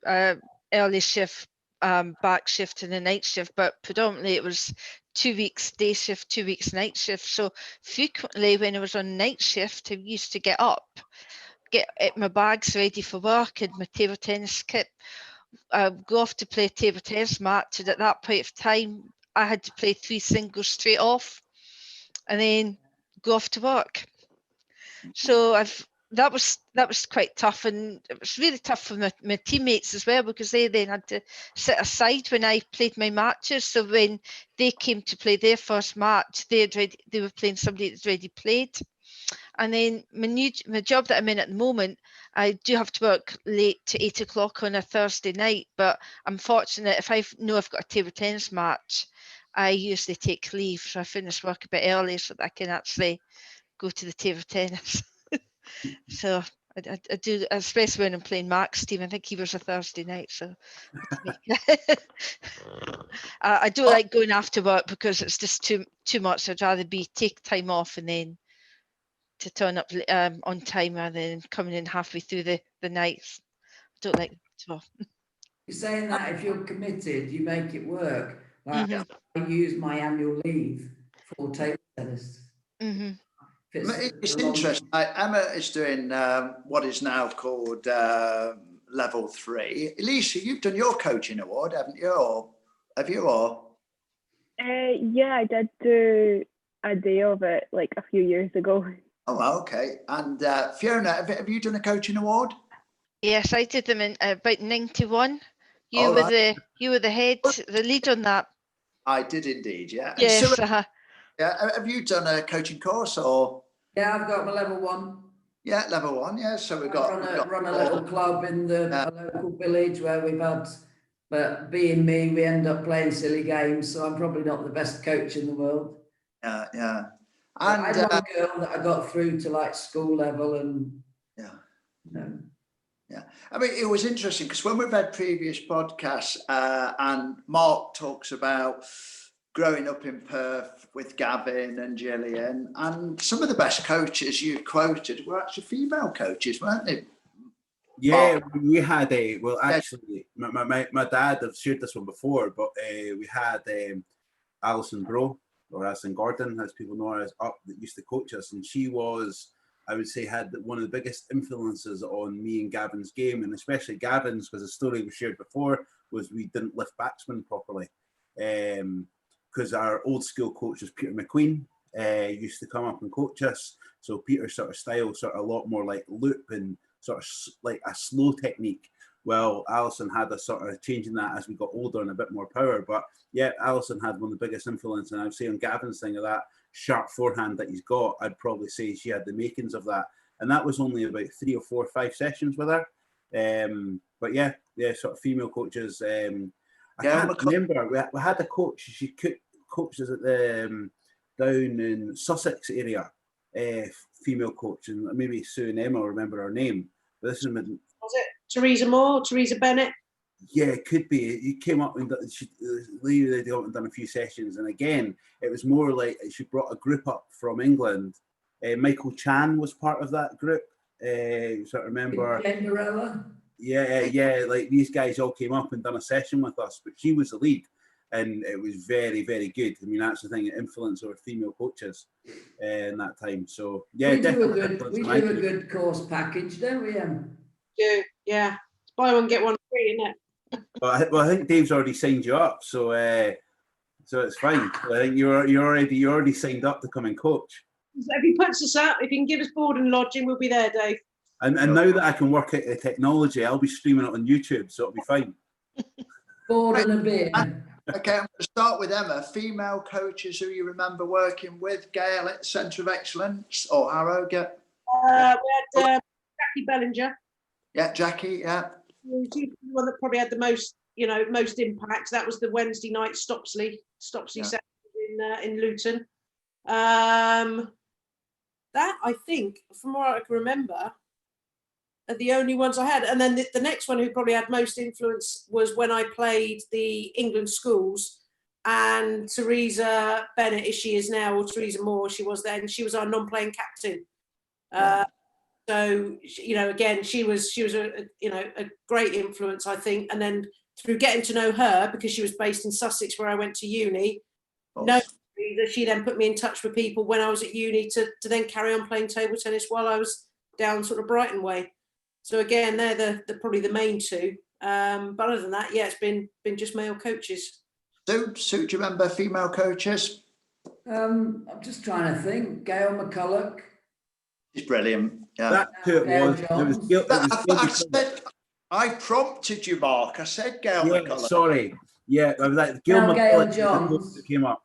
early shift, back shift and a night shift, but predominantly it was 2 weeks day shift, 2 weeks night shift. So frequently when I was on night shift, I used to get up, get my bags ready for work and my table tennis kit, go off to play a table tennis match. And at that point of time, I had to play 3 singles straight off and then go off to work. So that was quite tough, and it was really tough for my teammates as well, because they then had to sit aside when I played my matches. So when they came to play their first match, they were playing somebody that's already played. And then my job that I'm in at the moment, I do have to work late to 8 o'clock on a Thursday night, but I'm fortunate if I know I've got a table tennis match, I usually take leave, so I finish work a bit early so that I can actually go to the table tennis. So I do, especially when I'm playing Mark's team. I think he was a Thursday night, so I don't like going after work because it's just too much. I'd rather take time off and then to turn up on time rather than coming in halfway through the nights. I don't like that at all. You're saying that if you're committed, you make it work. Like Mm-hmm. I use my annual leave for table tennis. Mm-hmm. It's interesting. Emma is doing what is now called level 3. Elisa, you've done your coaching award, haven't you? Or have you? Or yeah, I did do a day of it like a few years ago. oh, okay. And Fiona, have you done a coaching award? Yes, I did them in about 91. You All were right. the lead on that. I did indeed, yeah. And Yes. Cyril, yeah, have you done a coaching course or? Yeah, I've got my level 1. Yeah, level 1. Yeah, so we've run a little club in a local village where we've had. But being me, we end up playing silly games, so I'm probably not the best coach in the world. Yeah. And I had one girl that I got through to like school level, and yeah. I mean, it was interesting because when we've had previous podcasts, and Mark talks about growing up in Perth with Gavin and Gillian, and some of the best coaches you quoted were actually female coaches, weren't they? Yeah, we had actually, my dad, I've shared this one before, but we had Alison Bro, or Alison Gordon, as people know her as, that used to coach us, and she was, I would say, had one of the biggest influences on me and Gavin's game, and especially Gavin's, because the story we shared before was we didn't lift batsmen properly, because our old school coach was Peter McQueen, used to come up and coach us. So Peter's sort of style, sort of a lot more like loop and sort of like a slow technique. Well, Alison had a sort of changing that as we got older and a bit more power. But yeah, Alison had one of the biggest influence, and I'd say on Gavin's thing of that sharp forehand that he's got, I'd probably say she had the makings of that. And that was only about 3 or 4 or 5 sessions with her. But yeah, sort of female coaches. I can't remember. We had a coach. She coached us at the down in Sussex area. Female coach, and maybe Sue and Emma remember her name. But this was it Teresa Moore, Teresa Bennett? Yeah, it could be. He came up and done a few sessions, and again, it was more like she brought a group up from England. Michael Chan was part of that group. Sort of remember. Yeah, like these guys all came up and done a session with us, but she was the lead. and it was very, very good. I mean, that's the thing, influence over female coaches in that time. So yeah, we do a definitely. good course package, don't we, Em? Yeah. It's buy one get one free, isn't it? Well, I think Dave's already signed you up, so so it's fine. So I think you're already signed up to come and coach. So if he puts us up, if he can give us board and lodging, we'll be there, Dave. And now that I can work out the technology, I'll be streaming it on YouTube, so it'll be fine. Board and a beer. Okay, I'm going to start with Emma. Female coaches who you remember working with, Gail at Centre of Excellence or Harrow? We had Jackie Bellinger. Yeah, Jackie, yeah. She's the one that probably had the most, most impact. That was the Wednesday night Stopsley session in Luton. That, I think, from what I can remember, are the only ones I had. And then the next one who probably had most influence was when I played the England schools, and Teresa Bennett, as she is now, or Teresa Moore, she was then, she was our non-playing captain. So, again, she was a great influence, I think. And then through getting to know her, because she was based in Sussex where I went to uni, she then put me in touch with people when I was at uni to then carry on playing table tennis while I was down sort of Brighton way. So again, they're probably the main two. But other than that, yeah, it's been just male coaches. Sue, do you remember female coaches? I'm just trying to think. Gail McCulloch. She's brilliant. Yeah. That's who it was. I prompted you, Mark. I said Gail McCulloch. Sorry. Yeah, I was like Gail Johns that came up.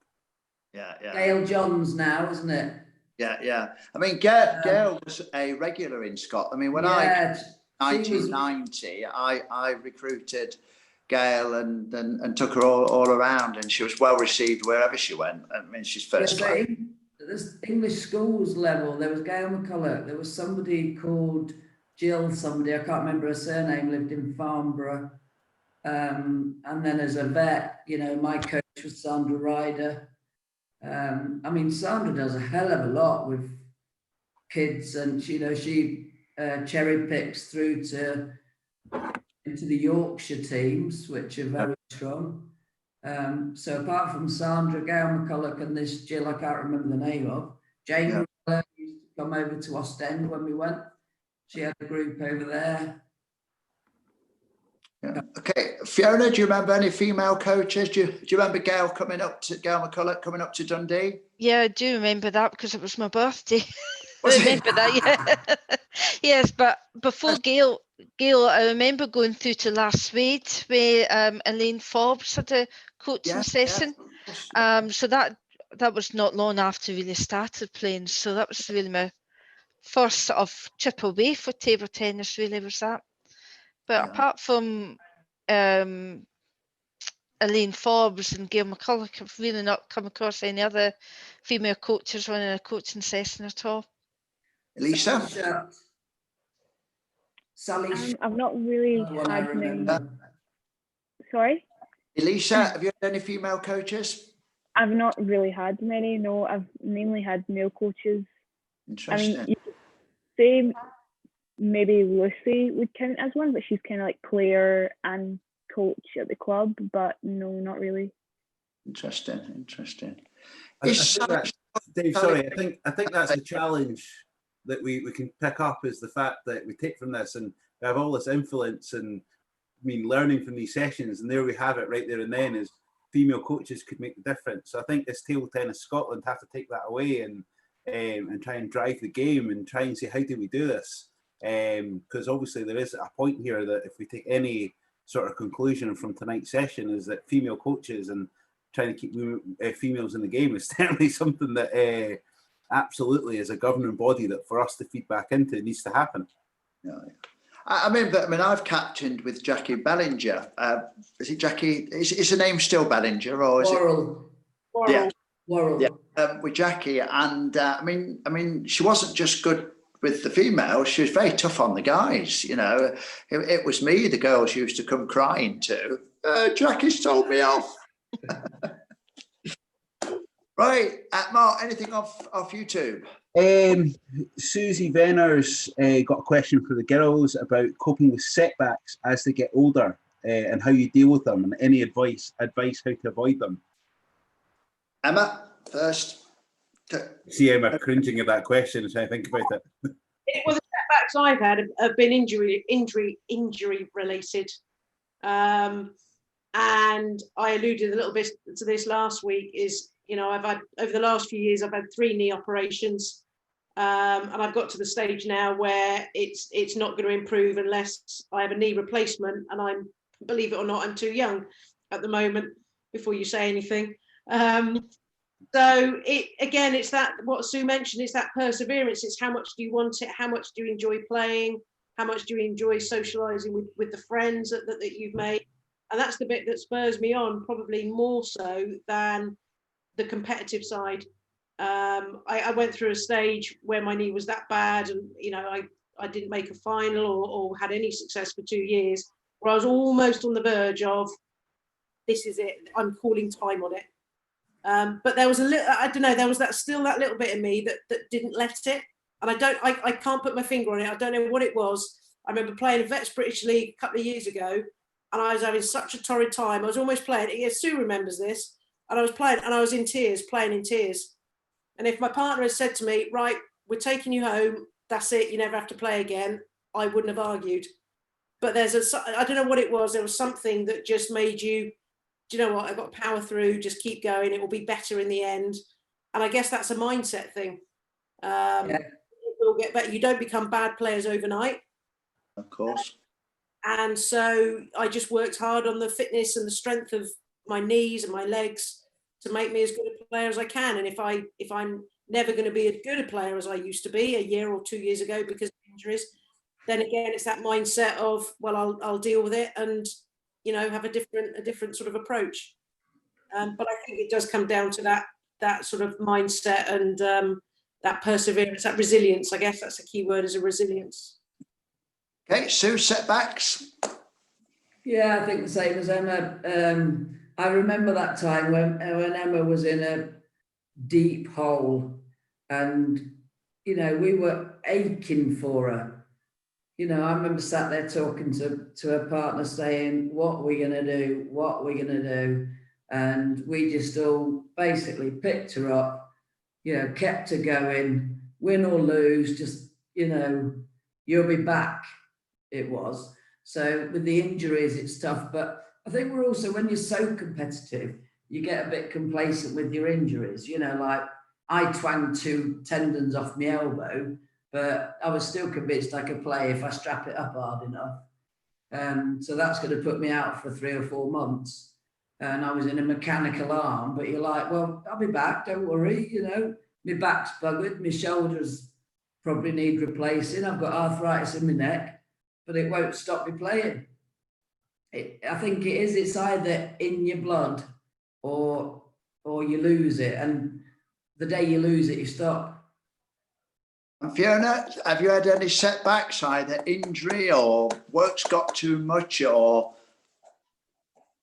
Yeah. Gail Johns now, isn't it? Yeah. I mean, Gail was a regular in Scotland. I mean, when 1990, I recruited Gail and took her all around, and she was well received wherever she went. I mean, she's first class. This English schools level, there was Gail McCulloch. There was somebody called Jill, I can't remember her surname, lived in Farnborough. And then as a vet, my coach was Sandra Ryder. I mean, Sandra does a hell of a lot with kids, and she cherry picks through into the Yorkshire teams, which are very strong. So apart from Sandra, Gail McCulloch, and this Jill, I can't remember the name of, Jane used to come over to Ostend when we went. She had a group over there. Yeah. Okay, Fiona, do you remember any female coaches? Do you remember Gail McCulloch coming up to Dundee? Yeah, I do remember that because it was my birthday. I remember that, yeah. Yes, but before Gail, I remember going through to Last Wade where Elaine Forbes had a coaching session. So that was not long after we really started playing. So that was really my first sort of trip away for table tennis, really, was that. But apart from Elaine Forbes and Gail McCulloch, I've really not come across any other female coaches running a coaching session at all. Elisa? Sally. I've not really had many. Sorry? Elisa, have you had any female coaches? I've not really had many, no. I've mainly had male coaches. Interesting. I mean, you could say maybe Lucy would count as one, but she's kind of like player and coach at the club, but no, not really. Interesting. Dave, sorry, I think that's a challenge that we can pick up, is the fact that we take from this and we have all this influence and learning from these sessions, and there we have it right there and then, is female coaches could make the difference. So I think this Table Tennis Scotland have to take that away and try and drive the game and try and say, how do we do this? Because obviously there is a point here that if we take any sort of conclusion from tonight's session, is that female coaches and trying to keep females in the game is certainly something that absolutely is a governing body that for us to feed back into needs to happen. Yeah. I mean, I've captained with Jackie Bellinger. Is it Jackie? Is her name still Bellinger, or is Worrell. it? Yeah, Worrell. Yeah, with Jackie, and I mean, she wasn't just good with the females; she was very tough on the guys. It was me the girls used to come crying to. Jackie's told me off. Right, Mark, anything off YouTube? Susie Venner's got a question for the girls about coping with setbacks as they get older. and how you deal with them, and any advice how to avoid them. Emma, first. See Emma cringing at that question as I think about it. Well, the setbacks I've had have been injury related. And I alluded a little bit to this last week, is, you know, I've had, over the last few years, I've had 3 knee operations. And I've got to the stage now where it's not going to improve unless I have a knee replacement. And I'm, believe it or not, I'm too young at the moment, before you say anything. So it's that, what Sue mentioned, it's that perseverance. It's how much do you want it? How much do you enjoy playing? How much do you enjoy socializing with the friends that you've made? And that's the bit that spurs me on, probably more so than the competitive side. I went through a stage where my knee was that bad, and, you know, I didn't make a final or had any success for 2 years, where I was almost on the verge of, this is it, I'm calling time on it. But there was a little, I don't know, there was still that little bit of me that didn't let it. And I can't put my finger on it. I don't know what it was. I remember playing a Vets British League a couple of years ago, and I was having such a torrid time. I was almost playing, yeah, Sue remembers this, and I was playing, and I was in tears, playing in tears. And if my partner had said to me, right, we're taking you home, that's it, you never have to play again, I wouldn't have argued. But I don't know what it was, there was something that just made you, do you know what, I've got to power through, just keep going, it will be better in the end. And I guess that's a mindset thing. It will get better. You don't become bad players overnight. Of course. And so I just worked hard on the fitness and the strength of my knees and my legs to make me as good a player as I can. And if I'm never going to be as good a player as I used to be a year or 2 years ago because of injuries, then again, it's that mindset of, well, I'll deal with it and, you know, have a different sort of approach. But I think it does come down to that sort of mindset and that perseverance, that resilience. I guess that's the key word, is a resilience. Okay, Sue, setbacks? Yeah, I think the same as Emma. I remember that time when Emma was in a deep hole, and, you know, we were aching for her. You know, I remember sat there talking to her partner saying, what are we going to do? What are we going to do? And we just all basically picked her up, you know, kept her going, win or lose, just, you know, you'll be back. It was. So with the injuries, it's tough. But I think we're also, when you're so competitive, you get a bit complacent with your injuries. You know, like I twanged 2 tendons off my elbow, but I was still convinced I could play if I strap it up hard enough. So that's going to put me out for 3 or 4 months. And I was in a mechanical arm, but you're like, well, I'll be back, don't worry. You know, my back's buggered, my shoulders probably need replacing. I've got arthritis in my neck, but it won't stop me playing. I think it's either in your blood or you lose it. And the day you lose it, you stop. And Fiona, have you had any setbacks, either injury or work's got too much, or?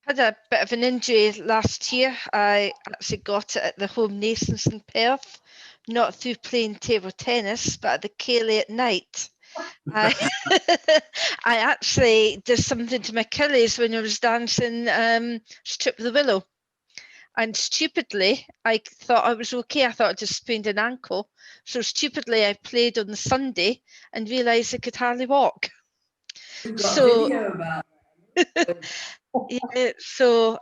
Had a bit of an injury last year. I actually got it at the Home Nations in Perth, not through playing table tennis, but at the Cayley at night. I actually did something to my Achilles when I was dancing Strip the Willow. And stupidly, I thought I was okay. I thought I just sprained an ankle. So stupidly, I played on the Sunday and realised I could hardly walk. We've got a video about it. Yeah, so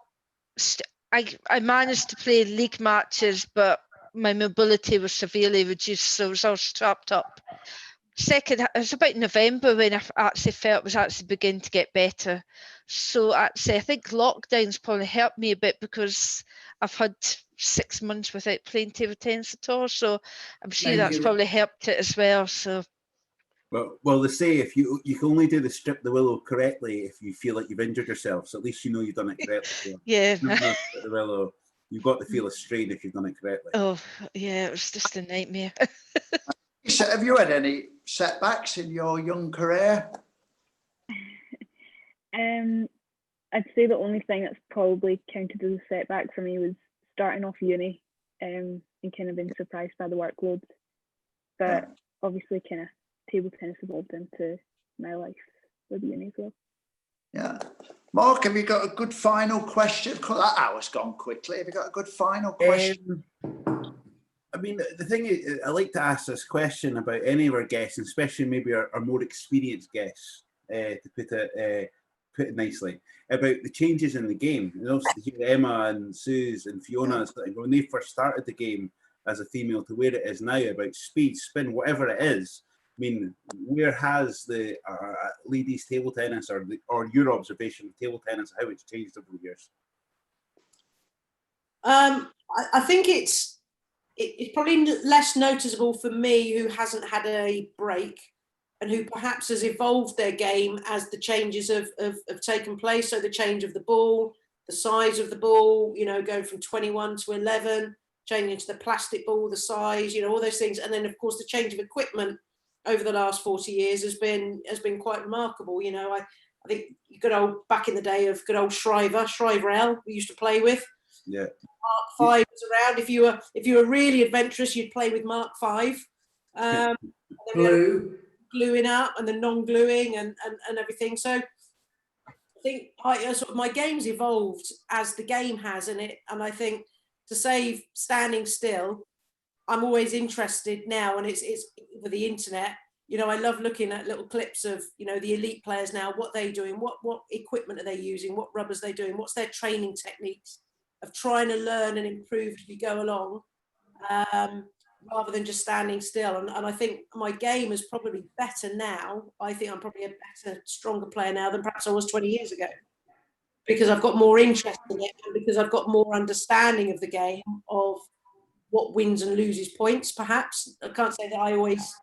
I managed to play league matches, but my mobility was severely reduced, so I was all strapped up. Second, it was about November when I actually felt it was actually beginning to get better. So actually, I think lockdown's probably helped me a bit, because I've had 6 months without playing table tennis at all. So I'm sure that's probably helped it as well. So. Well, they say if you can only do the Strip the Willow correctly if you feel like you've injured yourself. So at least you know you've done it correctly. Yeah. The Willow, you've got to feel a strain if you've done it correctly. Oh, yeah, it was just a nightmare. So have you had any setbacks in your young career? I'd say the only thing that's probably counted as a setback for me was starting off uni, and kind of being surprised by the workload. But obviously, kind of table tennis evolved into my life with uni as well. Yeah. Mark, have you got a good final question? That hour's gone quickly. Have you got a good final question? I mean, the thing is, I like to ask this question about any of our guests, especially maybe our more experienced guests, to put it nicely, about the changes in the game. And also to hear Emma and Suze and Fiona, when they first started the game as a female to where it is now, about speed, spin, whatever it is. I mean, where has the ladies table tennis or your observation of table tennis, how it's changed over the years? I think it's probably less noticeable for me, who hasn't had a break and who perhaps has evolved their game as the changes have taken place. So the change of the ball, the size of the ball, you know, going from 21 to 11, changing to the plastic ball, the size, you know, all those things. And then, of course, the change of equipment over the last 40 years has been quite remarkable. You know, I think good old, back in the day of good old Shriver L, we used to play with. Yeah. Mark V was around. If you were really adventurous, you'd play with Mark V. Gluing up and the non-gluing and everything. So I think my game's evolved as the game has, and I think to save standing still, I'm always interested now, and it's with the internet. You know, I love looking at little clips of, you know, the elite players now, what they're doing, what equipment are they using, what rubbers they're doing, what's their training techniques of trying to learn and improve as we go along, rather than just standing still. And I think my game is probably better now. I think I'm probably a better, stronger player now than perhaps I was 20 years ago, because I've got more interest in it, and because I've got more understanding of the game, of what wins and loses points, perhaps. I can't say that I always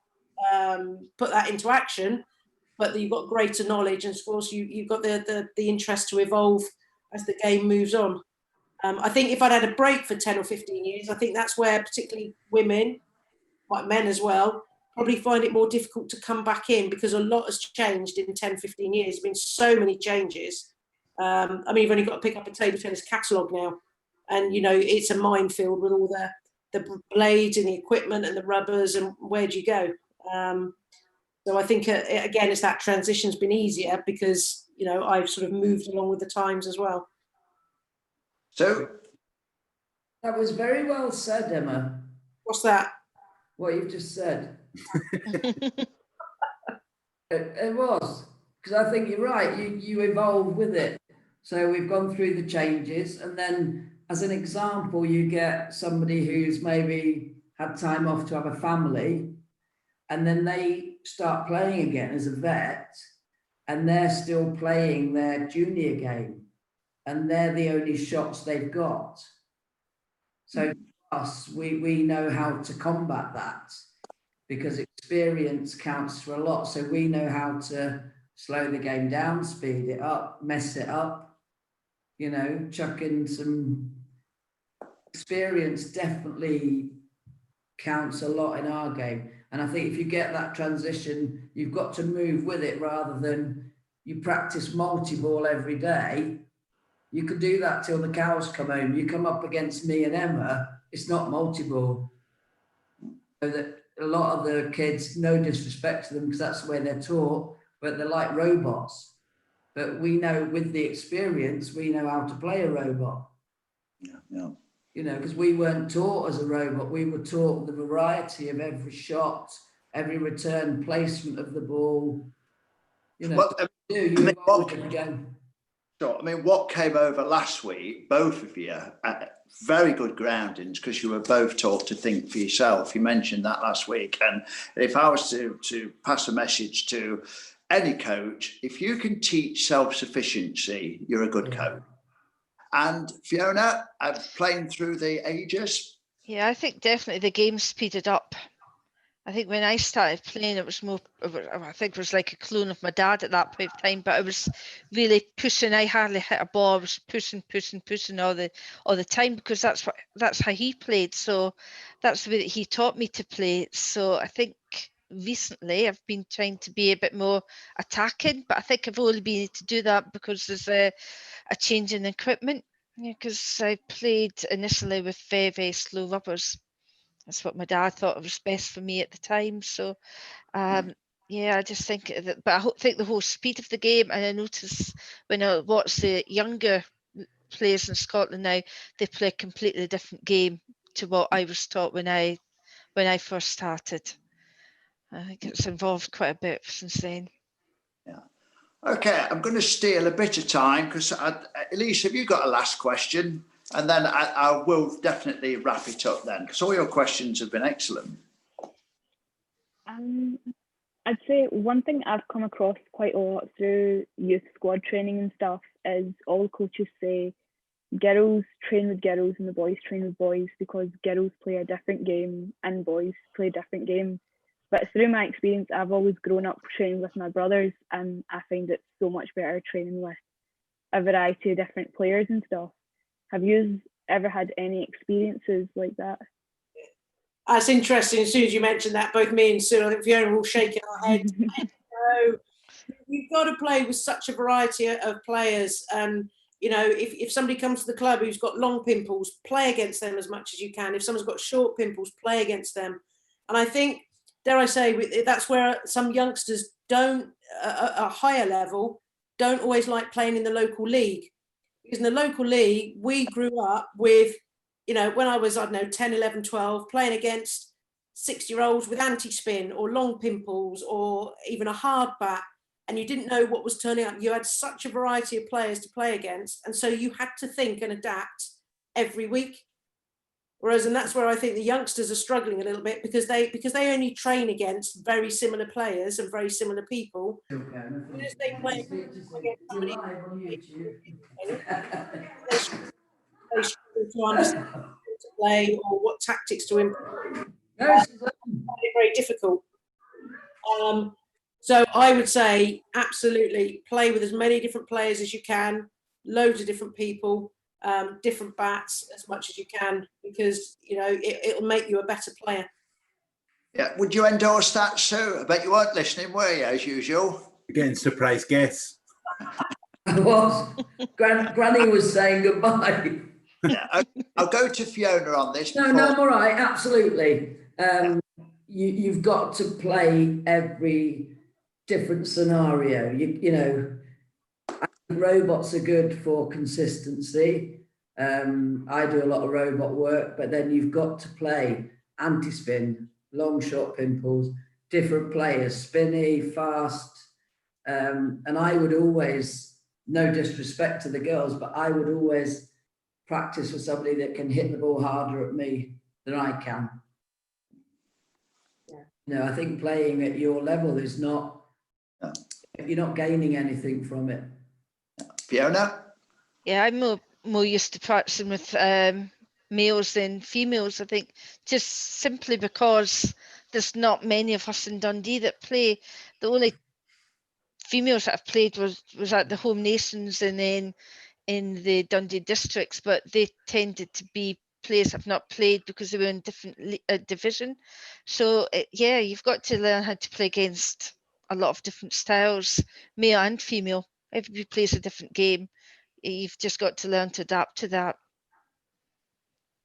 put that into action, but you've got greater knowledge, and of course you've got the interest to evolve as the game moves on. I think if I'd had a break for 10 or 15 years, I think that's where particularly women, like men as well, probably find it more difficult to come back in, because a lot has changed in 10, 15 years. There's been so many changes. I mean, you've only got to pick up a table tennis catalogue now, and, you know, it's a minefield with all the blades and the equipment and the rubbers, and where do you go? So I think, again, it's that transition's been easier because, you know, I've sort of moved along with the times as well. So that was very well said, Emma. What's that? What you've just said. It was, because I think you're right. You evolve with it. So we've gone through the changes, and then as an example, you get somebody who's maybe had time off to have a family, and then they start playing again as a vet, and they're still playing their junior game, and they're the only shots they've got. So for us, we know how to combat that, because experience counts for a lot. So we know how to slow the game down, speed it up, mess it up, you know, chuck in some experience. Definitely counts a lot in our game. And I think if you get that transition, you've got to move with it, rather than you practice multi-ball every day. You could do that till the cows come home. You come up against me and Emma, it's not multi-ball. So that a lot of the kids, no disrespect to them, because that's the way they're taught, but they're like robots. But we know, with the experience, we know how to play a robot. Yeah. You know, because we weren't taught as a robot. We were taught the variety of every shot, every return placement of the ball. You know, you evolve with the game. Sure. I mean, what came over last week, both of you, very good groundings, because you were both taught to think for yourself. You mentioned that last week. And if I was to pass a message to any coach, if you can teach self-sufficiency, you're a good coach. And Fiona, playing through the ages? Yeah, I think definitely the game speeded up. I think when I started playing, it was more, I think it was like a clone of my dad at that point of time, but I was really pushing. I hardly hit a ball. I was pushing all the time, because that's how he played. So that's the way that he taught me to play. So I think recently I've been trying to be a bit more attacking, but I think I've only been able to do that because there's a change in equipment. Because I played initially with very, very slow rubbers. That's what my dad thought was best for me at the time. So Yeah, I just think that, but I think the whole speed of the game, and I notice when I watch the younger players in Scotland now, they play a completely different game to what I was taught when I first started. I think it's evolved quite a bit since then. Yeah. Okay, I'm going to steal a bit of time because Elise, have you got a last question? And then I will definitely wrap it up then, because all your questions have been excellent. I'd say one thing I've come across quite a lot through youth squad training and stuff is all the coaches say girls train with girls and the boys train with boys, because girls play a different game and boys play a different game. But through my experience, I've always grown up training with my brothers, and I find it so much better training with a variety of different players and stuff. Have you ever had any experiences like that? That's interesting. As soon as you mentioned that, both me and Sue, I think Fiona, were all shaking our heads. So you've got to play with such a variety of players. And, you know, if somebody comes to the club who's got long pimples, play against them as much as you can. If someone's got short pimples, play against them. And I think, dare I say, that's where some youngsters don't, at a higher level, don't always like playing in the local league. Because in the local league, we grew up with, you know, when I was, I don't know, 10, 11, 12, playing against 6-year-olds with anti-spin or long pimples or even a hard bat, and you didn't know what was turning up. You had such a variety of players to play against, and so you had to think and adapt every week. Whereas, and that's where I think the youngsters are struggling a little bit, because they only train against very similar players and very similar people. As they play against somebody, they struggle to understand how to play or what tactics to implement. It's very difficult. So I would say absolutely play with as many different players as you can, loads of different people, different bats as much as you can, because, you know, it'll make you a better player. Yeah, would you endorse that, Sue? I bet you weren't listening, were you, as usual? Again, surprise guess. I was. Granny was saying goodbye. Yeah, I'll go to Fiona on this. No, I'm all right. Absolutely. You've got to play every different scenario. You know, robots are good for consistency. I do a lot of robot work, but then you've got to play anti-spin, long shot pimples, different players, spinny, fast. And I would always, no disrespect to the girls, but I would always practice with somebody that can hit the ball harder at me than I can. Yeah. No, I think playing at your level is not, you're not gaining anything from it. Fiona? Yeah, I'm more used to practicing with males than females, I think, just simply because there's not many of us in Dundee that play. The only females that I've played was at the Home Nations and then in the Dundee districts, but they tended to be players I've not played because they were in different division. So yeah, you've got to learn how to play against a lot of different styles, male and female. Everybody plays a different game. You've just got to learn to adapt to that.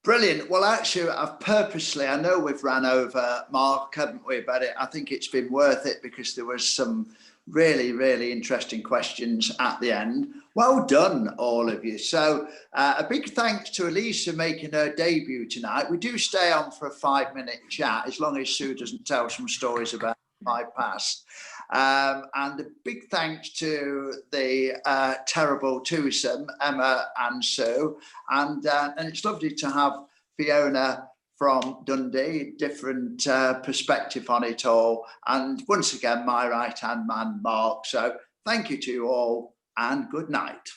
Brilliant. Well, actually, I know we've ran over, Mark, haven't we? But I think it's been worth it because there was some really, really interesting questions at the end. Well done, all of you. So a big thanks to Elise for making her debut tonight. We do stay on for a 5-minute chat, as long as Sue doesn't tell some stories about my past. And a big thanks to the terrible twosome, Emma and Sue. And it's lovely to have Fiona from Dundee, different perspective on it all. And once again, my right-hand man, Mark. So thank you to you all and good night.